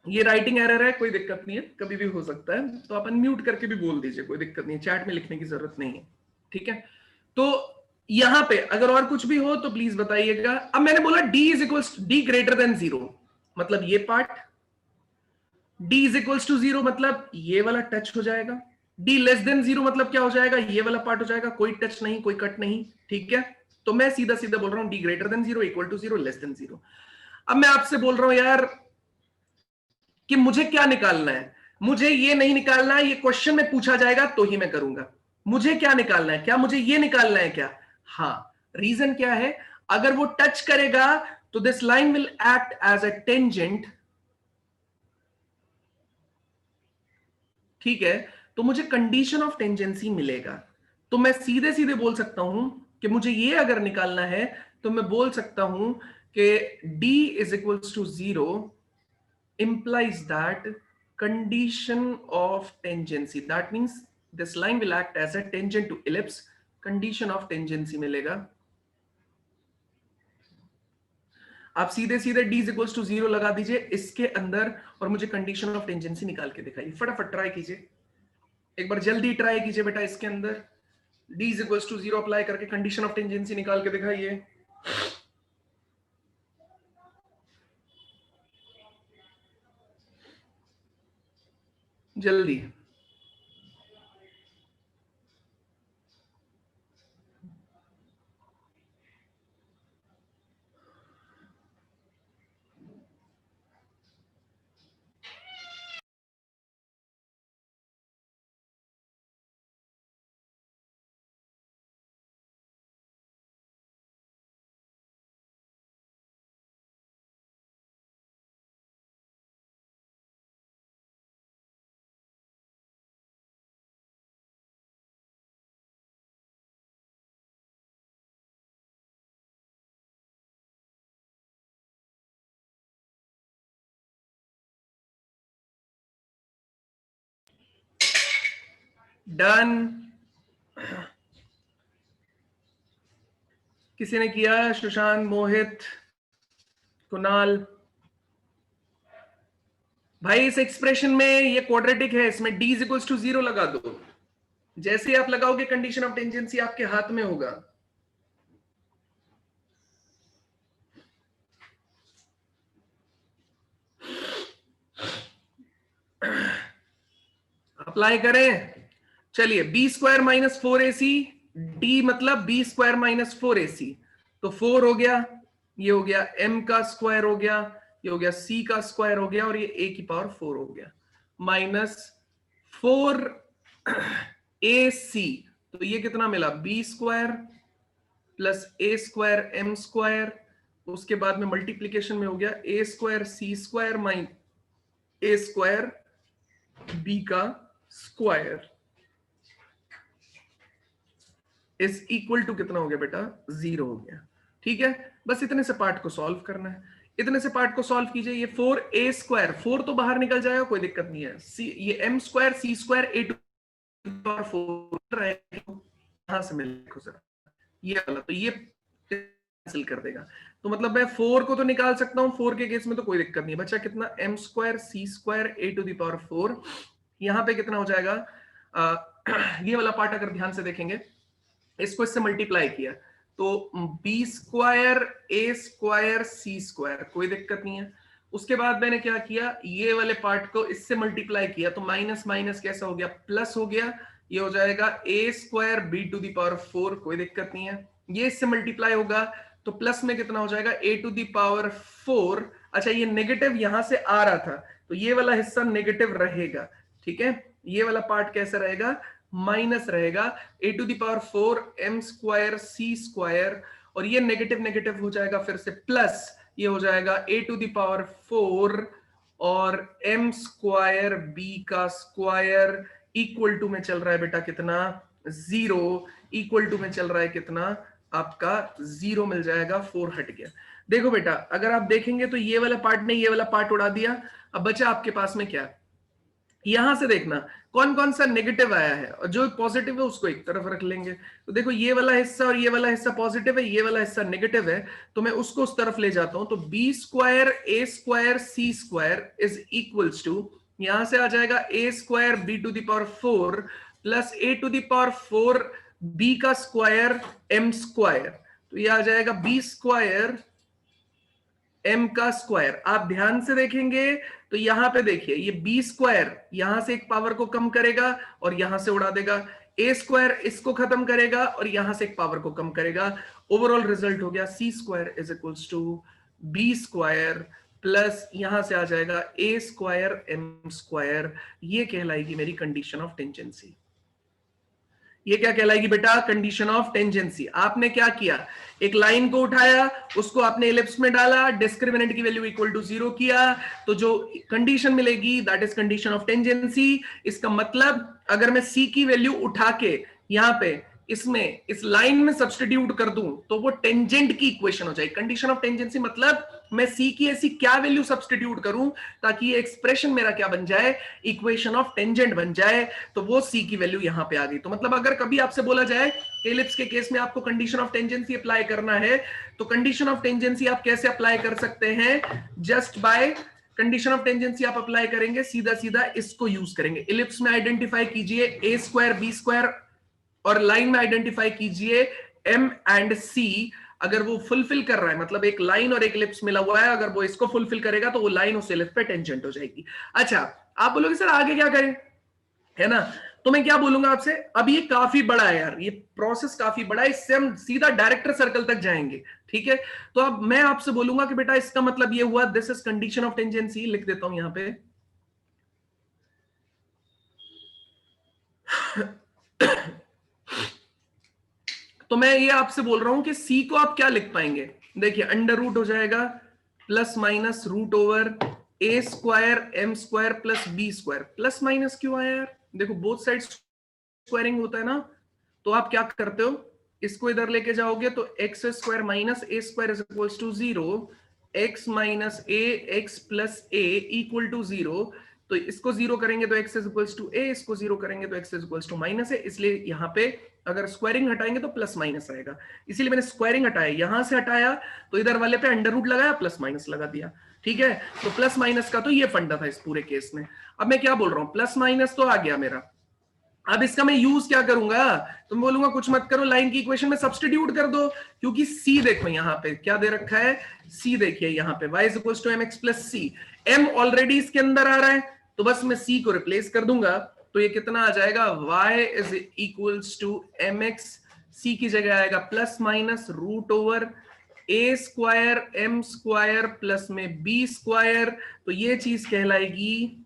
Speaker 1: ये राइटिंग एरर है, कोई दिक्कत नहीं है, कभी भी हो सकता है, तो आप अनम्यूट करके भी बोल दीजिए, कोई दिक्कत नहीं है, चैट में लिखने की जरूरत नहीं है, ठीक है। तो यहां पे अगर और कुछ भी हो तो प्लीज बताइएगा। अब मैंने बोला d is equals d greater than 0, मतलब ये part, d is equals to 0 मतलब ये वाला टच हो जाएगा, d लेस देन 0 मतलब क्या हो जाएगा, ये वाला पार्ट हो जाएगा, कोई टच नहीं कोई कट नहीं, ठीक है। तो मैं सीधा सीधा बोल रहा हूं d greater than 0 equal to 0 less than 0। अब मैं आपसे बोल रहा हूं यार कि मुझे क्या निकालना है, मुझे ये नहीं निकालना है, ये क्वेश्चन में पूछा जाएगा तो ही मैं करूंगा। मुझे क्या निकालना है, क्या मुझे ये निकालना है क्या? हाँ, रीजन क्या है, अगर वो टच करेगा तो this line will act as a tangent, ठीक है, तो मुझे कंडीशन ऑफ टेंजेंसी मिलेगा। तो मैं सीधे सीधे बोल सकता हूं कि मुझे ये अगर निकालना है तो मैं बोल सकता हूं कि d is equals to 0 implies that condition of tangency, that means this line will act as a tangent to ellipse, condition of tangency मिलेगा। आप सीधे सीधे d is equals to 0 लगा दीजिए इसके अंदर और मुझे कंडीशन ऑफ टेंजेंसी निकाल के दिखाइए, फटाफट ट्राई कीजिए, एक बार जल्दी ट्राई कीजिए बेटा, इसके अंदर d is equals to 0 apply करके कंडीशन ऑफ टेंजेंसी निकाल के दिखाइए। जल्दी। डन। किसी ने किया? सुशांत, मोहित, कुणाल। भाई इस एक्सप्रेशन में ये क्वाड्रेटिक है, इसमें d इज इक्वल्स टू 0 लगा दो, जैसे ही आप लगाओगे कंडीशन ऑफ टेंजेंसी आपके हाथ में होगा। अप्लाई करें, चलिए b square minus 4ac, D मतलब बी स्क्वायर माइनस 4ac, तो 4 हो गया, ये हो गया m का स्क्वायर हो गया, ये हो गया c का स्क्वायर हो गया और ये a की पावर 4 हो गया, माइनस 4ac, तो ये कितना मिला, B square plus A square M square, उसके बाद में मल्टीप्लीकेशन में हो गया ए स्क्वायर सी स्क्वायर माइन ए स्क्वायर बी का स्क्वायर इज इक्वल टू कितना हो गया बेटा, 0 हो गया। ठीक है, बस इतने से पार्ट को सॉल्व करना है, इतने से पार्ट को सॉल्व कीजिए। ये 4a स्क्वायर, 4 तो बाहर निकल जाएगा, कोई दिक्कत नहीं है। सी ये m square C square a to power 4 रहेगा, कहां से मिलेगा सर, ये वाला, तो ये कैंसिल कर देगा। तो मतलब मैं 4 को तो निकाल सकता हूं, 4 के केस में तो कोई दिक्कत नहीं, बचा कितना, m square C square a to the power 4, यहां पे कितना हो जाएगा, ये वाला पार्ट अगर ध्यान से देखेंगे, इसको इससे मल्टीप्लाई किया तो B square A square C square, कोई दिक्कत नहीं है। उसके बाद मैंने क्या किया, ये वाले पार्ट को इससे मल्टीप्लाई किया तो माइनस माइनस कैसा हो गया, प्लस हो गया, ये हो जाएगा A square B to the power 4, कोई दिक्कत नहीं है। ये इससे मल्टीप्लाई होगा तो प्लस में कितना हो जाएगा, ए टू द पावर 4। अच्छा, ये नेगेटिव यहां से आ रहा था तो ये वाला हिस्सा नेगेटिव रहेगा, ठीक है, ये वाला पार्ट कैसा रहेगा, माइनस रहेगा, A to the power 4 M square C square, और ये नेगेटिव नेगेटिव हो जाएगा फिर से प्लस, ये हो जाएगा ए टू द पावर 4 और एम स्क्वायर बी का स्क्वायर इक्वल टू में चल रहा है बेटा कितना, 0, इक्वल टू में चल रहा है कितना आपका 0 मिल जाएगा, 4 हट गया। देखो बेटा, अगर आप देखेंगे तो ये वाला पार्ट ने ये वाला पार्ट उड़ा दिया, अब बचा आपके पास में क्या, यहां से देखना कौन कौन सा नेगेटिव आया है और जो पॉजिटिव है उसको एक तरफ रख लेंगे। तो देखो ये वाला हिस्सा और ये वाला हिस्सा पॉजिटिव है, ये वाला हिस्सा नेगेटिव है, तो मैं उसको उस तरफ ले जाता हूं। तो B square A square C square is equals to, यहां से आ जाएगा A square B to the power 4 plus A to the power 4 b का स्क्वायर m स्क्वायर, तो ये आ जाएगा b स्क्वायर m का स्क्वायर। आप ध्यान से देखेंगे तो यहां पे देखिए ये b स्क्वायर यहां से एक पावर को कम करेगा और यहां से उड़ा देगा, a स्क्वायर इसको खत्म करेगा और यहां से एक पावर को कम करेगा। ओवरऑल रिजल्ट हो गया c square is equals to b square plus यहां से आ जाएगा a स्क्वायर m स्क्वायर। ये कहलाएगी मेरी कंडीशन ऑफ टेंजेंसी। ये क्या कहलाएगी बेटा? Condition of tangency. आपने क्या किया, एक लाइन को उठाया, उसको आपने इलिप्स में डाला, डिस्क्रिमिनेंट की वैल्यू इक्वल टू 0 किया, तो जो कंडीशन मिलेगी that is condition of tangency. इसका मतलब अगर मैं c की वैल्यू उठा के यहां पे इसमें इस लाइन में सब्स्टिट्यूट कर दूं तो वो टेंजेंट की इक्वेशन हो जाएगी। कंडीशन ऑफ टेंजेंसी मतलब मैं c की ऐसी क्या वैल्यू सब्स्टिट्यूट करूं ताकि ये एक्सप्रेशन मेरा क्या बन जाए, इक्वेशन ऑफ टेंजेंट बन जाए। तो वो c की वैल्यू यहां पे आ गई। तो मतलब अगर कभी आपसे बोला जाए एलिप्स के केस में आपको कंडीशन ऑफ टेंजेंसी अप्लाई करना है, तो कंडीशन ऑफ टेंजेंसी आप कैसे अप्लाई कर सकते हैं? Just by condition of tangency आप अप्लाई करेंगे, सीधा सीधा इसको यूज करेंगे। इलिप्स में आइडेंटिफाई कीजिए a स्क्वायर b स्क्वायर और लाइन में आइडेंटिफाई कीजिए m एंड c। अगर वो फुलफिल कर रहा है, मतलब एक लाइन और एक इलिप्स मिला हुआ है, अगर वो इसको फुलफिल करेगा तो वो लाइन उस इलिप्स पे टेंजेंट हो जाएगी। अच्छा, आप बोलोगे सर आगे क्या करें, है ना? तो मैं क्या बोलूंगा आपसे, अब ये काफी बड़ा है यार, ये प्रोसेस काफी बड़ा है, इससे हम सीधा डायरेक्टर सर्कल तक जाएंगे। ठीक है, तो अब मैं आपसे बोलूंगा कि बेटा इसका मतलब ये हुआ this is condition of tangency. लिख देता हूं यहां पे तो मैं ये आपसे बोल रहा हूं कि c को आप क्या लिख पाएंगे? देखिए अंडर रूट हो जाएगा plus minus root over a square m square plus b square. Plus minus क्यों आया यार? देखो बोथ साइड स्क्वायरिंग होता है ना, तो आप क्या करते हो, इसको इधर लेके जाओगे तो x square minus A square is equals to 0, x minus a x plus a equal to 0। तो इसको 0 करेंगे तो x is equals to a, इसको 0 करेंगे तो x is equals to minus a। इसलिए यहाँ पे अगर स्क्वायरिंग हटाएंगे तो प्लस माइनस आएगा, इसीलिए मैंने स्क्वायरिंग हटाया, यहां से हटाया तो इधर वाले पे अंडर रूट लगाया, प्लस माइनस लगा दिया। ठीक है, तो प्लस माइनस का तो ये फंडा था इस पूरे केस में। अब मैं क्या बोल रहा हूं, प्लस माइनस तो आ गया मेरा, अब इसका मैं यूज क्या करूंगा? तो मैं बोलूंगा कुछ मत करो, लाइन की इक्वेशन में सब्स्टिट्यूट कर दो, क्योंकि c देखो यहां पे क्या दे रखा है, c देखिए यहां पे y is equals to mx plus c। m already इसके अंदर आ रहा है, तो बस मैं c को रिप्लेस कर दूंगा, तो ये कितना आ जाएगा, y is equals to mx, c की जगह आएगा plus minus root over a square m square plus में b स्क्वायर। तो ये चीज कहलाएगी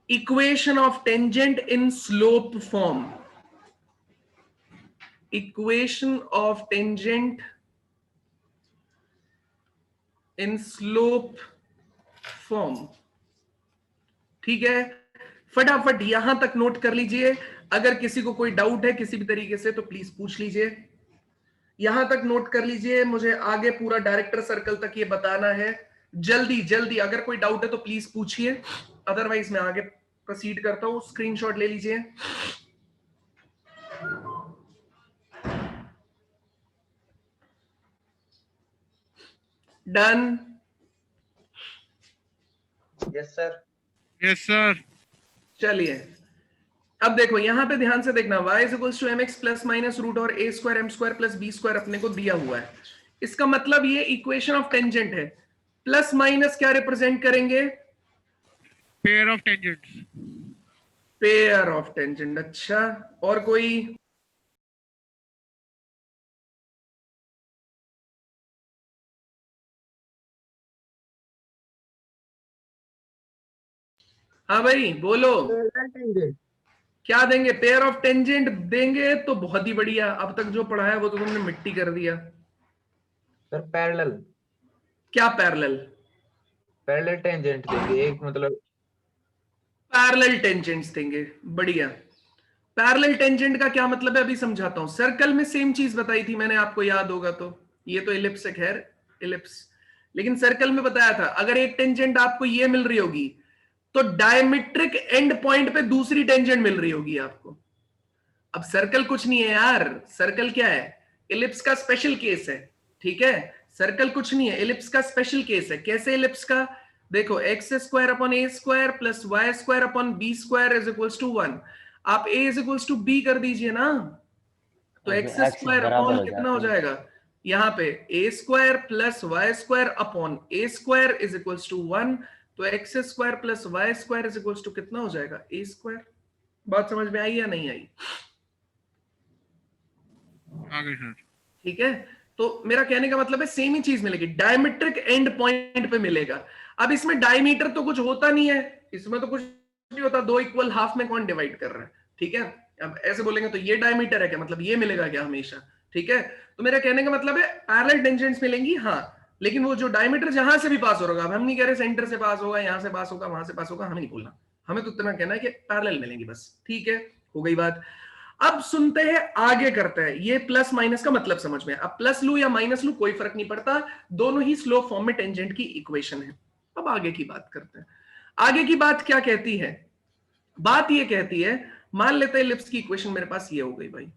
Speaker 1: equation of tangent in slope form. Equation of tangent in slope form. ठीक है, फटाफट यहां तक नोट कर लीजिए, अगर किसी को कोई डाउट है किसी भी तरीके से तो प्लीज पूछ लीजिए। यहां तक नोट कर लीजिए, मुझे आगे पूरा डायरेक्टर सर्कल तक ये बताना है। जल्दी जल्दी अगर कोई डाउट है तो प्लीज पूछिए, अदरवाइज मैं आगे प्रोसीड करता हूं। स्क्रीनशॉट ले लीजिए। Done?
Speaker 3: Yes sir.
Speaker 2: Yes sir.
Speaker 1: चलिए अब देखो यहां पे ध्यान से देखना, y is equals to mx plus minus root और a square m square plus b square अपने को दिया हुआ है। इसका मतलब ये इक्वेशन ऑफ टेंजेंट है। प्लस माइनस क्या रिप्रेजेंट करेंगे?
Speaker 2: Pair of tangents.
Speaker 1: Pair of tangent. अच्छा, और कोई? हाँ भाई बोलो, क्या देंगे? पेयर ऑफ टेंजेंट देंगे तो बहुत ही बढ़िया, अब तक जो पढ़ा है वो तो तुमने मिट्टी कर दिया।
Speaker 3: Sir parallel.
Speaker 1: क्या पैरेलल?
Speaker 3: पैरेलल टेंजेंट देंगे एक, मतलब
Speaker 1: पैरेलल टेंजेंट्स देंगे, बढ़िया। पैरेलल टेंजेंट का क्या मतलब है अभी समझाता हूं। सर्कल में सेम चीज बताई थी मैंने, आपको याद होगा तो, ये तो इलिप्स है खैर, इलिप्स, लेकिन सर्कल में बताया था अगर एक टेंजेंट आपको ये मिल रही होगी तो डायमेट्रिक एंड पॉइंट पे दूसरी टेंजेंट मिल रही होगी आपको। अब सर्कल कुछ नहीं है यार, सर्कल क्या है, इलिप्स का स्पेशल केस है। ठीक है, सर्कल कुछ नहीं है, इलिप्स का स्पेशल केस है। कैसे इलिप्स का? देखो X square upon A square plus Y square upon B square is equals to 1। आप A is equals to B कर दीजिए ना, तो
Speaker 4: उसमें
Speaker 1: एक्स
Speaker 4: x
Speaker 1: स्क्वायर
Speaker 4: बराबर
Speaker 1: अपॉन
Speaker 4: हो
Speaker 1: कितना हो
Speaker 4: जाती है।
Speaker 1: जाएगा यहाँ पे A square plus Y square upon A square is equals to 1। तो x square plus Y square is equals to कितना हो जाएगा ए स्क्वायर। बात समझ में आई या नहीं आई?
Speaker 2: आगे सर।
Speaker 1: ठीक है, तो मेरा कहने का मतलब है सेम ही चीज मिलेगी, डायमेट्रिक एंड पॉइंट पे मिलेगा। अब इसमें डायमीटर तो कुछ होता नहीं है, इसमें तो कुछ नहीं होता, 2 इक्वल हाफ में कौन डिवाइड कर रहा है? ठीक है, अब ऐसे बोलेंगे तो ये डायमीटर है क्या, मतलब ये मिलेगा क्या हमेशा? ठीक है, तो मेरा कहने का मतलब है पैरेलल टेंजेंट्स मिलेंगी हाँ, लेकिन वो जो डायमीटर जहां से भी पास होगा, हम नहीं कह रहे सेंटर से पास होगा, यहां से पास होगा, वहां से पास होगा, हमें नहीं बोलना, हमें तो इतना कहना है कि पैरेलल मिलेंगी बस। ठीक है, हो गई बात। अब सुनते हैं, आगे करते हैं। ये प्लस माइनस का मतलब समझ में, अब प्लस लू या माइनस लू कोई फर्क नहीं पड़ता, दोनों ही स्लोप फॉर्म में टेंजेंट की इक्वेशन है। अब आगे की बात करते हैं। आगे की बात क्या कहती है? बात ये कहती है, मान लेते हैं एलिप्स की इक्वेशन मेरे पास ये हो गई भाई,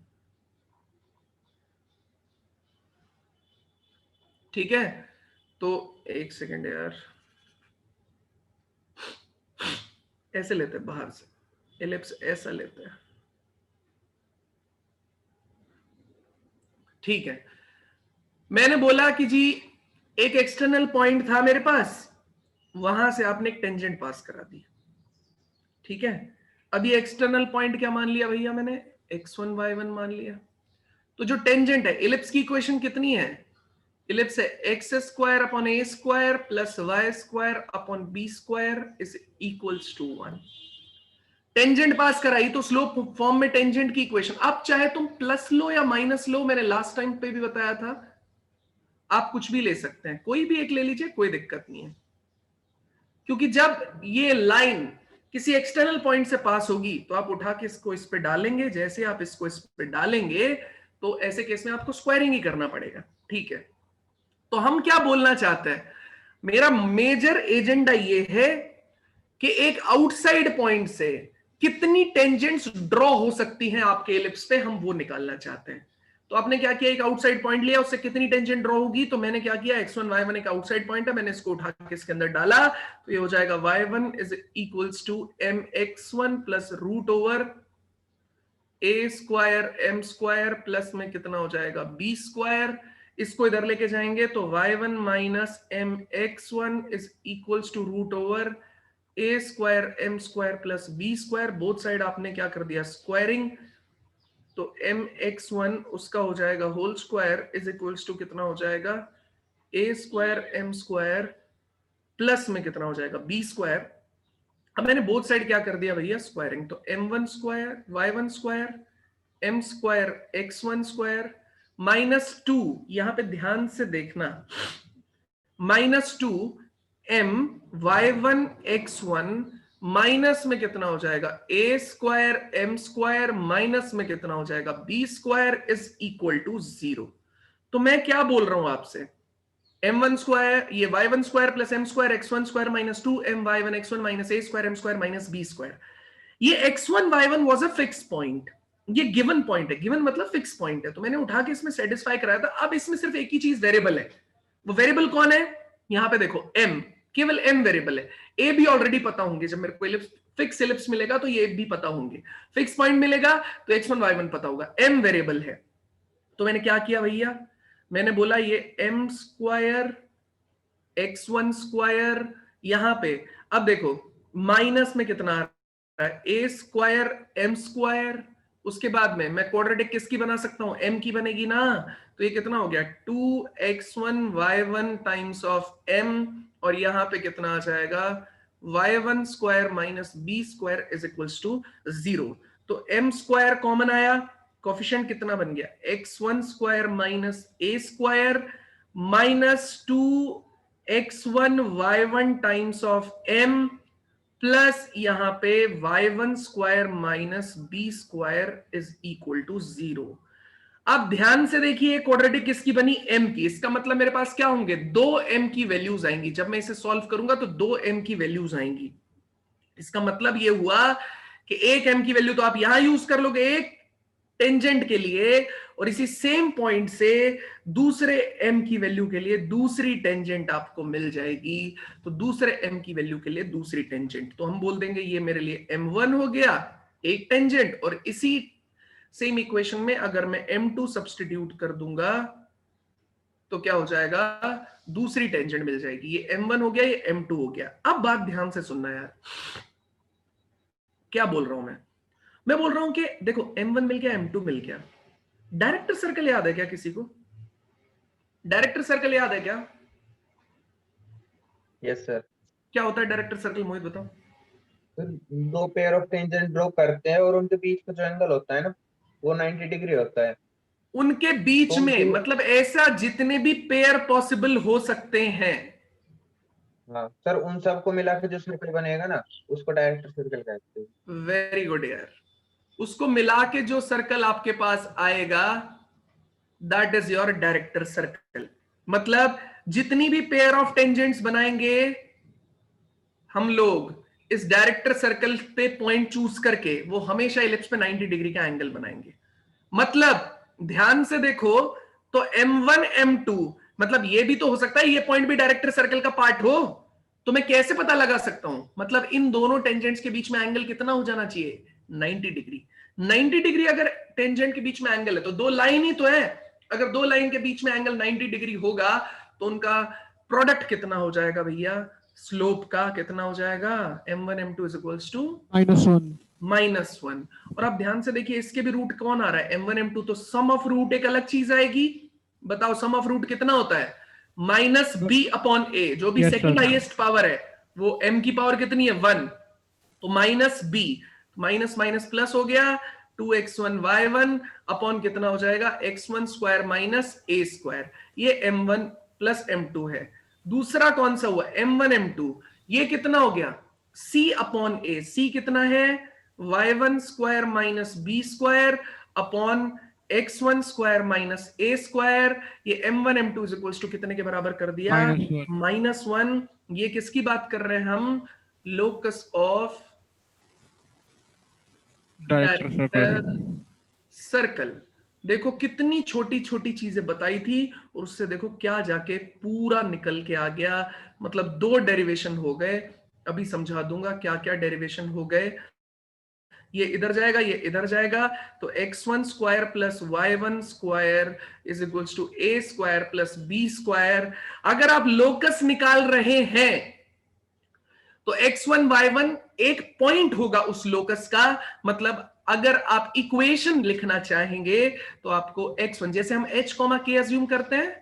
Speaker 1: ठीक है, तो एक सेकेंड यार, ऐसे लेते हैं बाहर से, एलिप्स ऐसा लेते हैं, ठीक है। मैंने बोला कि जी एक एक्सटर्नल पॉइंट था मेरे पास, वहां से आपने एक टेंजेंट पास करा दी, ठीक है। अब ये एक्सटर्नल पॉइंट क्या मान लिया भैया मैंने, x1 y1 मान लिया। तो जो टेंजेंट है, इलिप्स की इक्वेशन कितनी है? इलिप्स है X square upon A square plus Y square upon B square is equals to 1। Tangent pass कराई तो स्लोप फॉर्म में टेंजेंट की इक्वेशन। अब चाहे तुम प्लस लो या माइनस लो, मैंने लास्ट टाइम पे भी बताया था, आप कुछ भी ले सकते हैं, कोई भी एक ले लीजिए, कोई दिक्कत नहीं है, क्योंकि जब ये लाइन किसी एक्सटर्नल पॉइंट से पास होगी तो आप उठा के इसको इस पे डालेंगे, जैसे आप इसको इस पे डालेंगे तो ऐसे केस में आपको स्क्वायरिंग ही करना पड़ेगा। ठीक है, तो हम क्या बोलना चाहते हैं, मेरा मेजर एजेंडा ये है कि एक आउटसाइड पॉइंट से कितनी टेंजेंट्स ड्रॉ हो सकती हैं आपके एलिप्स पे, हम वो निकालना चाहते हैं। तो आपने क्या किया, एक आउटसाइड पॉइंट लिया, उससे कितनी टेंजेंट ड्रॉ होगी, तो मैंने क्या किया, x1 y1 एक आउटसाइड पॉइंट है, मैंने इसको उठा के इसके अंदर डाला, तो ये हो जाएगा y1 is equals to mx1 plus root over a square m square plus में कितना हो जाएगा b स्क्वायर। इसको इधर लेके जाएंगे तो y1 minus mx1 is equals to root over a square m square plus b square. Both side आपने क्या कर दिया, स्क्वायरिंग, तो mx1 उसका हो जाएगा whole square is equals to कितना हो जाएगा, a square m square plus में कितना हो जाएगा b स्क्वायर। अब मैंने बोथ साइड क्या कर दिया भैया, स्क्वायरिंग, तो m1 square y1 square m square x1 square minus 2, यहां पे ध्यान से देखना, minus 2 m y1 x1 minus में कितना हो जाएगा, a square m square minus में कितना हो जाएगा, b square is equal to 0। तो मैं क्या बोल रहा हूं आपसे, m1 स्क्वायर, ये y1 square plus m square x1 square minus 2 m y1 x1 minus a square m square minus b square. ये x1 y1 was a fix point, ये गिवन पॉइंट है, गिवन मतलब फिक्स पॉइंट है, तो मैंने उठा के इसमें सेटिस्फाई कराया था। अब इसमें सिर्फ एक ही चीज वेरिएबल है, वो वेरिएबल कौन है, यहां पे देखो m, केवल m वेरिएबल है, a भी ऑलरेडी पता होंगे, जब मेरे को एलिप्स फिक्स एलिप्स मिलेगा तो ये भी पता होंगे, फिक्स पॉइंट मिलेगा तो x1 y1 पता होगा, m वेरिएबल है। तो मैंने क्या किया भैया, मैंने बोला ये m स्क्वायर x1 स्क्वायर, यहां पे अब देखो माइनस में कितना आ रहा है, a स्क्वायर m स्क्वायर, उसके बाद में मैं क्वाड्रेटिक किसकी बना सकता हूं, m की बनेगी ना, तो ये कितना हो गया 2x1 y1 times of m, और यहां पे कितना आ जाएगा y1 square minus b square is equals to 0। तो m स्क्वायर कॉमन आया, कोफिशिएंट कितना बन गया, x1 square minus a square minus 2x1 y1 times of m plus यहां पे y1 square minus b square is equal to 0। अब ध्यान से देखिए क्वाड्रेटिक किसकी बनी, m की, इसका मतलब मेरे पास क्या होंगे, 2m की वैल्यूज आएंगी, जब मैं इसे सॉल्व करूंगा तो 2m की वैल्यूज आएंगी। इसका मतलब ये हुआ कि एक m की वैल्यू तो आप यहां यूज कर लोगे एक, टेंजेंट के लिए, और इसी सेम पॉइंट से दूसरे m की वैल्यू के लिए दूसरी टेंजेंट आपको मिल जाएगी। तो दूसरे m की वैल्यू के लिए दूसरी टेंजेंट, तो हम बोल देंगे ये मेरे लिए m1 हो गया एक टेंजेंट, और इसी सेम इक्वेशन में अगर मैं m2 सब्स्टिट्यूट कर दूंगा तो क्या हो जाएगा, दूसरी टेंजेंट मिल जाएगी। ये m1 हो गया, ये m2 हो गया। अब बात ध्यान से सुनना यार, क्या बोल रहा हूं मैं बोल रहा हूं कि देखो m1 मिल गया, m2 मिल गया। डायरेक्टर सर्कल याद है क्या किसी को? डायरेक्टर सर्कल याद है क्या?
Speaker 3: Yes sir.
Speaker 1: क्या होता है डायरेक्टर सर्कल, मोहित बताओ।
Speaker 3: तो दो पेयर ऑफ टेंजेंट ड्रॉ करते हैं और उनके बीच का जो एंगल होता है ना, वो 90 डिग्री होता है।
Speaker 1: उनके बीच
Speaker 3: तो
Speaker 1: में
Speaker 3: उनके,
Speaker 1: मतलब ऐसा जितने भी पेयर पॉसिबल हो सकते हैं।
Speaker 3: हाँ सर, उन सबको मिला के जो सर्कल बनेगा ना, उसको डायरेक्टर सर्कल कहते हैं।
Speaker 1: वेरी गुड यार। उसको मिला के जो सर्कल आपके पास आएगा that is your director circle. मतलब जितनी भी पेयर ऑफ टेंजेंट्स बनाएंगे हम लोग इस डायरेक्टर सर्कल पे पॉइंट चूज करके, वो हमेशा इलिप्स पे 90 डिग्री का एंगल बनाएंगे। मतलब ध्यान से देखो, तो m1 m2 मतलब ये भी तो हो सकता है ये पॉइंट भी डायरेक्टर सर्कल का पार्ट हो। तो मैं कैसे पता लगा सकता हूं, मतलब इन दोनों टेंजेंट्स के बीच में एंगल कितना हो जाना चाहिए, 90 डिग्री। 90 डिग्री अगर टेंजेंट के बीच में एंगल है तो दो लाइन ही तो है। अगर दो लाइन के बीच में एंगल 90 डिग्री होगा तो उनका प्रोडक्ट कितना हो जाएगा भैया, स्लोप का कितना हो जाएगा, m1 m2 is equals to
Speaker 2: -1।
Speaker 1: -1। और आप ध्यान से देखिए इसके भी रूट कौन आ रहा है, m1 m2, तो सम ऑफ रूट एक अलग चीज आएगी। बताओ सम ऑफ रूट कितना होता है, -b/a, जो भी
Speaker 2: Yes,
Speaker 1: second
Speaker 2: sir.
Speaker 1: Highest power है वो m की पावर कितनी है 1, तो -b, माइनस माइनस प्लस हो गया, 2x1y1 अपॉन कितना हो जाएगा, x1 square minus a square. ये m1 प्लस m2 है। दूसरा कौन सा हुआ, m1 m2, ये कितना हो गया, c अपॉन a, c कितना है, y1 square minus b square upon x1 square minus a square. ये m1 m2 is equals to कितने के बराबर कर दिया,
Speaker 2: -1।
Speaker 1: -1। ये किसकी बात कर रहे हैं हम, locus of
Speaker 2: director circle.
Speaker 1: Circle. देखो कितनी छोटी छोटी चीजें बताई थी और उससे देखो क्या जाके पूरा निकल के आ गया। मतलब दो डेरिवेशन हो गए, अभी समझा दूंगा क्या क्या डेरिवेशन हो गए। ये इधर जाएगा, ये इधर जाएगा, तो x1 square plus y1 square is equals to a square plus b square. अगर आप लोकस निकाल रहे हैं तो x1 y1 एक पॉइंट होगा उस लोकस का। मतलब अगर आप इक्वेशन लिखना चाहेंगे तो आपको x1, जैसे हम h k अज्यूम करते हैं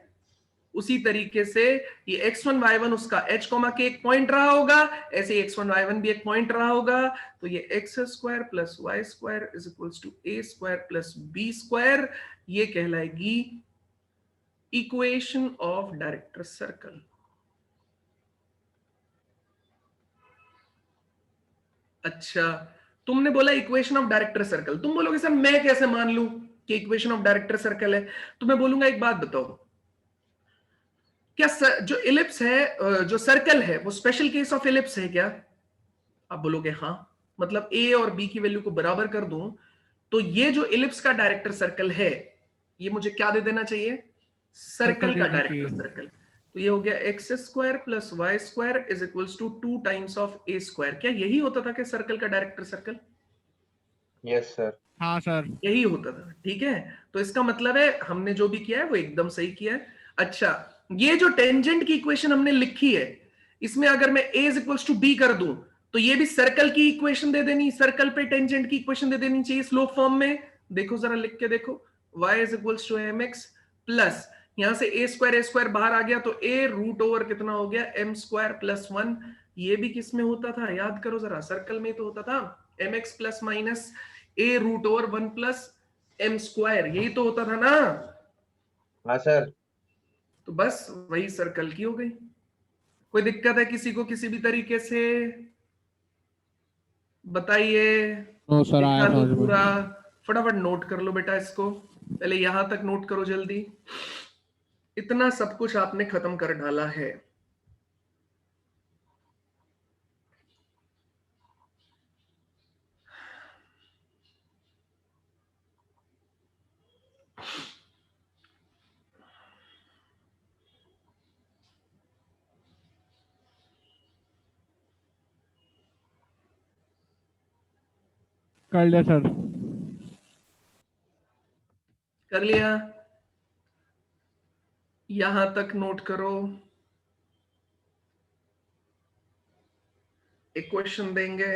Speaker 1: उसी तरीके से ये x1 y1 उसका h k एक पॉइंट रहा होगा, ऐसे ही x1 y1 भी एक पॉइंट रहा होगा। तो ये x square plus Y square is equals to a square plus b square, ये कहलाएगी इक्वेशन ऑफ डायरेक्टर सर्कल। अच्छा, तुमने बोला इक्वेशन ऑफ डायरेक्टर सर्कल, तुम बोलोगे सर मैं कैसे मान लूं कि इक्वेशन ऑफ डायरेक्टर सर्कल है। तो मैं बोलूंगा एक बात बताओ, क्या जो इलिप्स है, जो सर्कल है, वो स्पेशल केस ऑफ इलिप्स है क्या? आप बोलोगे हाँ। मतलब ए और बी की वैल्यू को बराबर कर दूं तो ये जो इलिप्स का डायरेक्टर सर्कल है ये मुझे क्या दे देना चाहिए, सर्कल का
Speaker 2: देना
Speaker 1: डायरेक्टर
Speaker 2: चाहिए।
Speaker 1: सर्कल। तो ये हो गया x square plus Y square is equals to 2 times of a square. क्या यही होता था कि सर्कल का डायरेक्टर सर्कल?
Speaker 3: Yes sir.
Speaker 2: हाँ सर।
Speaker 1: यही होता था, ठीक है। तो इसका मतलब है हमने जो भी किया है वो एकदम सही किया है। अच्छा, ये जो टेंजेंट की इक्वेशन हमने लिखी है इसमें अगर मैं a is equals to B कर दूं तो ये भी सर्कल की इक्वेशन दे देनी, सर्कल पे टेंजेंट की इक्वेशन दे देनी चाहिए स्लोप फॉर्म में। देखो जरा लिख के देखो, y is equals to mx plus, यहां से a स्क्वायर बाहर आ गया तो a रूट ओवर कितना हो गया, m स्क्वायर प्लस 1। ये भी किस में होता था याद करो जरा, सर्कल में तो होता था mx plus minus a root over 1 प्लस m स्क्वायर, यही तो होता था ना।
Speaker 3: हाँ सर।
Speaker 1: तो बस वही सर्कल की हो गई। कोई दिक्कत है किसी को किसी भी तरीके से, बताइए।
Speaker 2: नो सर, आया
Speaker 1: दिखा दूं
Speaker 2: समझ
Speaker 1: पूरा?
Speaker 2: में।
Speaker 1: फटाफट नोट कर लो बेटा इसको, पहले यहां तक नोट करो जल्दी। इतना सब कुछ आपने खत्म कर डाला है।
Speaker 2: कर लिया सर।
Speaker 1: कर लिया? यहां तक नोट करो। एक क्वेश्चन देंगे,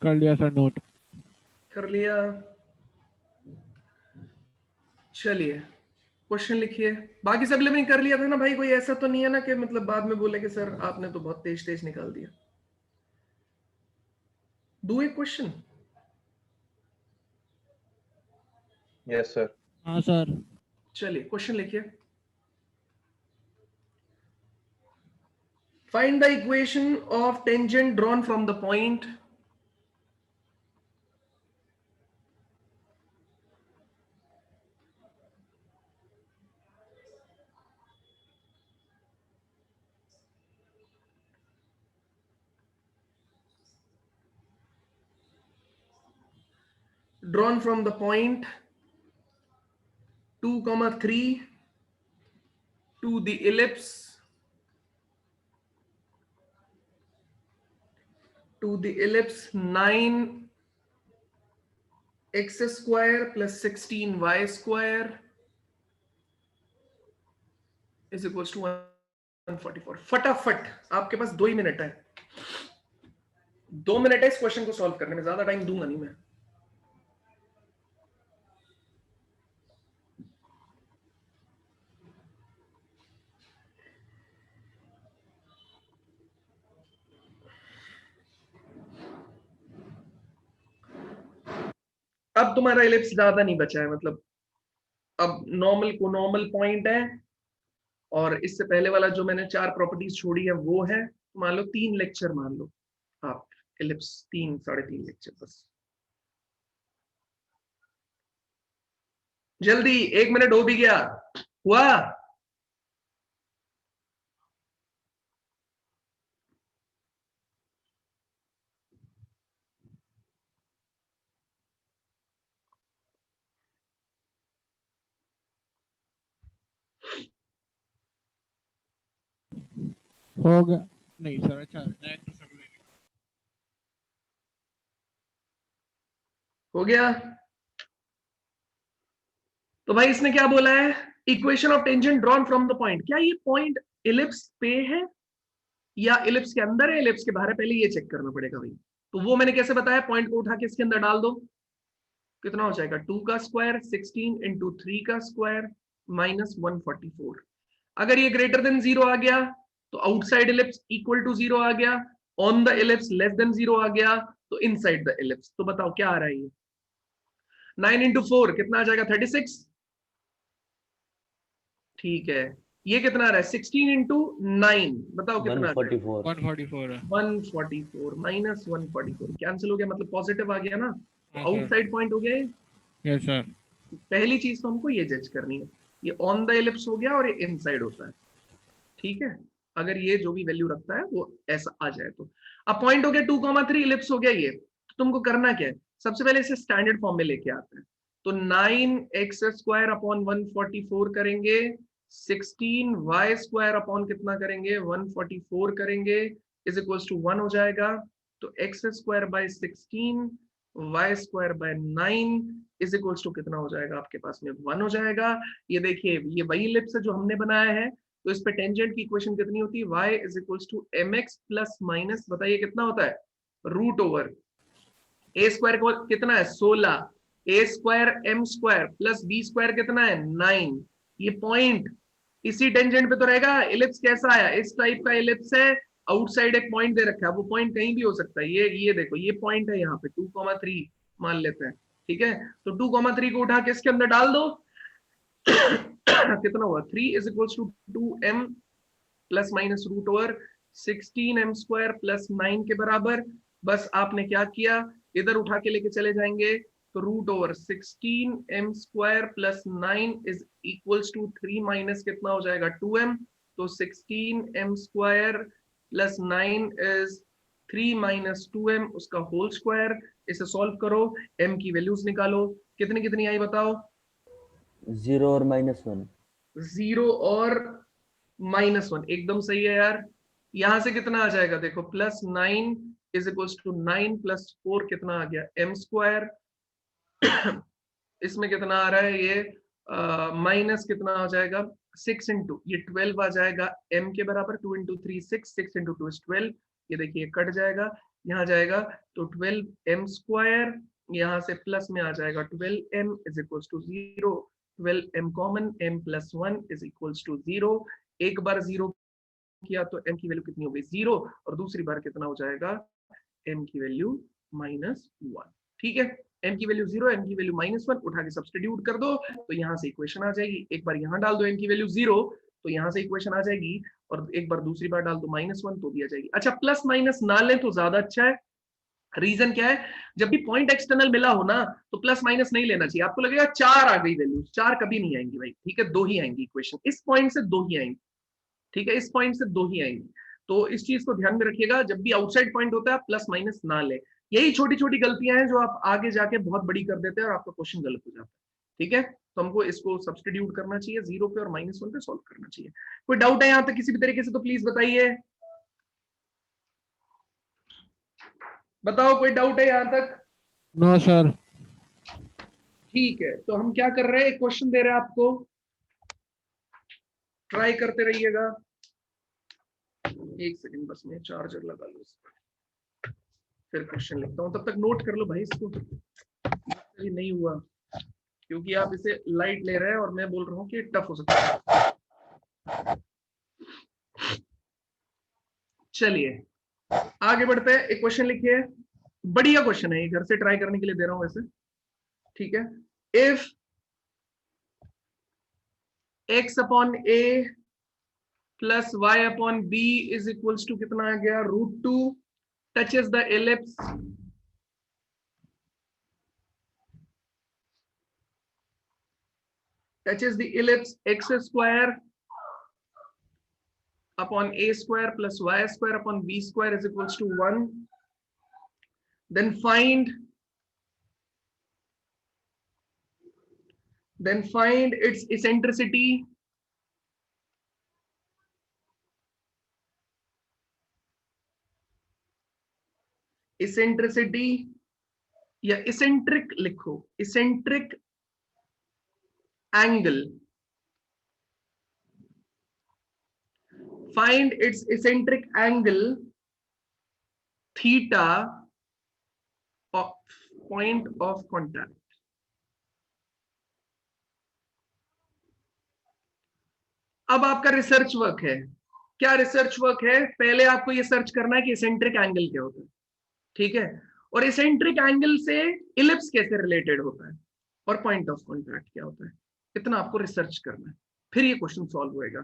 Speaker 2: कर लिया सर नोट।
Speaker 1: कर लिया? चलिए क्वेश्चन लिखिए। बाकी सब लोगों ने कर लिया था ना भाई? कोई ऐसा तो नहीं है ना कि मतलब बाद में बोले कि सर आपने तो बहुत तेज तेज निकाल दिया। Do a question.
Speaker 3: Yes, sir.
Speaker 2: हाँ सर।
Speaker 1: चलिए क्वेश्चन लिखिए। Find the equation of tangent drawn from the point drawn from the point 2, 3 to the ellipse to the ellipse 9 x square plus 16 y square is equals to 144। फटाफट, आपके पास 2 ही minute है। 2 minute है इस question को solve करने में, ज्यादा time दूंगा नहीं मैं। अब तुम्हारा इलिप्स ज्यादा नहीं बचा है, मतलब अब नॉर्मल को नॉर्मल पॉइंट है, और इससे पहले वाला जो मैंने 4 प्रॉपर्टीज छोड़ी है वो है। मान लो 3 लेक्चर मान लो आप, इलिप्स 3 3.5 लेक्चर बस। जल्दी, 1 मिनट हो भी गया। हुआ?
Speaker 2: हो गया? नहीं सर। अच्छा नेक्स्ट सर।
Speaker 1: हो गया? तो भाई इसने क्या बोला है? Equation of tangent drawn from the point. क्या ये पॉइंट इलिप्स पे है या इलिप्स के अंदर है, इलिप्स के बाहर है? पहले ये चेक करना पड़ेगा भाई। तो वो मैंने कैसे बताया? पॉइंट को उठा के इसके अंदर डाल दो, कितना हो जाएगा? 2 का स्क्वायर 16 इंटू 3 का स्क्वायर माइनस 144। अगर ये ग्रेटर देन 0 आ गया तो आउटसाइड इलिप्स इक्वल टू 0 आ गया, on the ellipse less than 0 आ गया तो इनसाइड द इलिप्स। तो बताओ क्या आ रहा है ये? 9 इंटू 4 कितना आ जाएगा? 36। ठीक है, ये कितना आ रहा है? 16 इंटू 9, बताओ कितना आ रहा है?
Speaker 4: 144।
Speaker 2: 144 है।
Speaker 1: 144 माइनस 144 कैंसिल हो गया, मतलब पॉजिटिव आ गया ना,
Speaker 2: हाँ
Speaker 1: आउटसाइड पॉइंट हो गया ये।
Speaker 2: Yes sir.
Speaker 1: पहली चीज तो हमको ये जज करनी है, ये ऑन द इलिप्स हो गया और ये इनसाइड होता है, ठीक है? अगर ये जो भी वैल्यू रखता है वो ऐसा आ जाए तो। अब पॉइंट हो गया 2, 3 इलिप्स हो गया ये, तो तुमको करना क्या है? सबसे पहले इसे स्टैंडर्ड फॉर्म में लेके आते हैं। तो 9x स्क्वायर अपॉन 144 करेंगे, 16y स्क्वायर अपॉन कितना करेंगे? 144 करेंगे, इज इक्वल्स टू 1 हो जाएगा। तो x square by 16 y square by 9 is equals to कितना हो जाएगा आपके पास में? 1 हो जाएगा। ये देखिए ये वही इलिप्स है जो हमने बनाया है, तो इस पे टेंजेंट की इक्वेशन कितनी होती है? y is equals to mx plus minus, बताइए कितना होता है? रूट ओवर ए स्क्वायर को कितना है? 16, A square M square plus B square कितना है? 9। ये पॉइंट इसी टेंजेंट पे तो रहेगा। इलिप्स कैसा आया? इस टाइप का इलिप्स है, आउटसाइड एक पॉइंट दे रखा है, वो पॉइंट कहीं भी हो सकता है। ये देखो ये पॉइंट है यहाँ पे 2, 3 मान लेते हैं, ठीक है? तो 2, 3 को उठा के इसके अंदर डाल दो कितना हुआ? 3 is equals to 2m plus minus root over 16m square plus 9 के बराबर। बस आपने क्या किया, इधर उठा के लेके चले जाएंगे, तो root over 16m square plus 9 is equals to 3 minus कितना हो जाएगा? 2m। तो 16m square plus 9 is 3 minus 2m, उसका होल स्क्वायर। इसे सॉल्व करो, m की वैल्यूज निकालो, कितनी कितनी आई बताओ?
Speaker 4: 0 और -1।
Speaker 1: 0 और -1 एकदम सही है यार। यहां से कितना आ जाएगा देखो, +9 इज इक्वल्स टू 9 + 4 कितना आ गया m²। इसमें कितना आ रहा है ये माइनस कितना आ जाएगा 6 इंटू ये 12 आ जाएगा m के बराबर, 2 इंटू 3 6, 6 इंटू 2 is 12। ये देखिए कट जाएगा, यहाँ जाएगा तो 12m², यहाँ से प्लस में आ जाएगा 12m is equals to 0, 12m common, m + 1 is equals to 0। एक बार 0 किया तो m की वैल्यू कितनी हो गई 0, और दूसरी बार कितना हो जाएगा m की वैल्यू -1। ठीक है, m की वैल्यू 0, m की वैल्यू -1 उठा के सब्स्टिट्यूट कर दो तो यहाँ से इक्वेशन आ जाएगी। एक बार यहाँ डाल दो m की वैल्यू 0 तो यहाँ से इक्वेशन आ जाएगी, और एक बार दूसरी बार डाल दो -1 तो भी आ जाएगी। अच्छा, प्लस माइनस ना लें तो ज्यादा अच्छा है। रीजन क्या है, जब भी पॉइंट एक्सटर्नल मिला हो ना तो प्लस माइनस नहीं लेना चाहिए। आपको लगेगा 4 आ गई वैल्यू, 4 कभी नहीं आएंगी भाई। ठीक है, 2 ही आएंगी इक्वेशन, इस पॉइंट से 2 ही आएंगी। ठीक है, इस पॉइंट से 2 ही आएंगी। तो इस चीज को ध्यान में रखिएगा, जब भी आउटसाइड पॉइंट होता है प्लस माइनस ना ले। यही छोटी छोटी गलतियां हैं जो आप आगे जाके बहुत बड़ी कर देते हैं और आपका क्वेश्चन गलत हो जाता है। ठीक है, तो हमको इसको सब्स्टिट्यूट करना चाहिए 0 पे और -1 पे सॉल्व करना चाहिए। कोई डाउट है यहाँ तक किसी भी तरीके से तो प्लीज बताइए, बताओ कोई डाउट है यहाँ तक?
Speaker 2: No sir.
Speaker 1: ठीक है, तो हम क्या कर रहे हैं, एक क्वेश्चन दे रहे हैं आपको, ट्राई करते रहिएगा। एक सेकंड बस मैं चार्जर लगा लूं, फिर क्वेश्चन लिखता हूं, तब तक नोट कर लो भाई इसको। ये नहीं हुआ क्योंकि आप इसे लाइट ले रहे हैं और मैं बोल रहा हूं कि टफ हो सकता है। चलिए आगे बढ़ते हैं, एक क्वेश्चन लिखिए, बढ़िया क्वेश्चन है, घर से ट्राई करने के लिए दे रहा हूं वैसे। ठीक है, if x/a plus y/b is equals to कितना आ गया √2 touches the ellipse x² upon a² plus y² upon b² is equals to 1, then find its eccentricity या इसेंट्रिक लिखो, eccentric angle, find its eccentric angle theta of point of contact। अब आपका research work है, क्या research work है, पहले आपको ये सर्च करना है कि इसेंट्रिक एंगल क्या होता है। ठीक है, और इसेंट्रिक एंगल से इलिप्स कैसे रिलेटेड होता है और पॉइंट ऑफ कॉन्टैक्ट क्या होता है, इतना आपको रिसर्च करना है, फिर ये क्वेश्चन सॉल्व होएगा।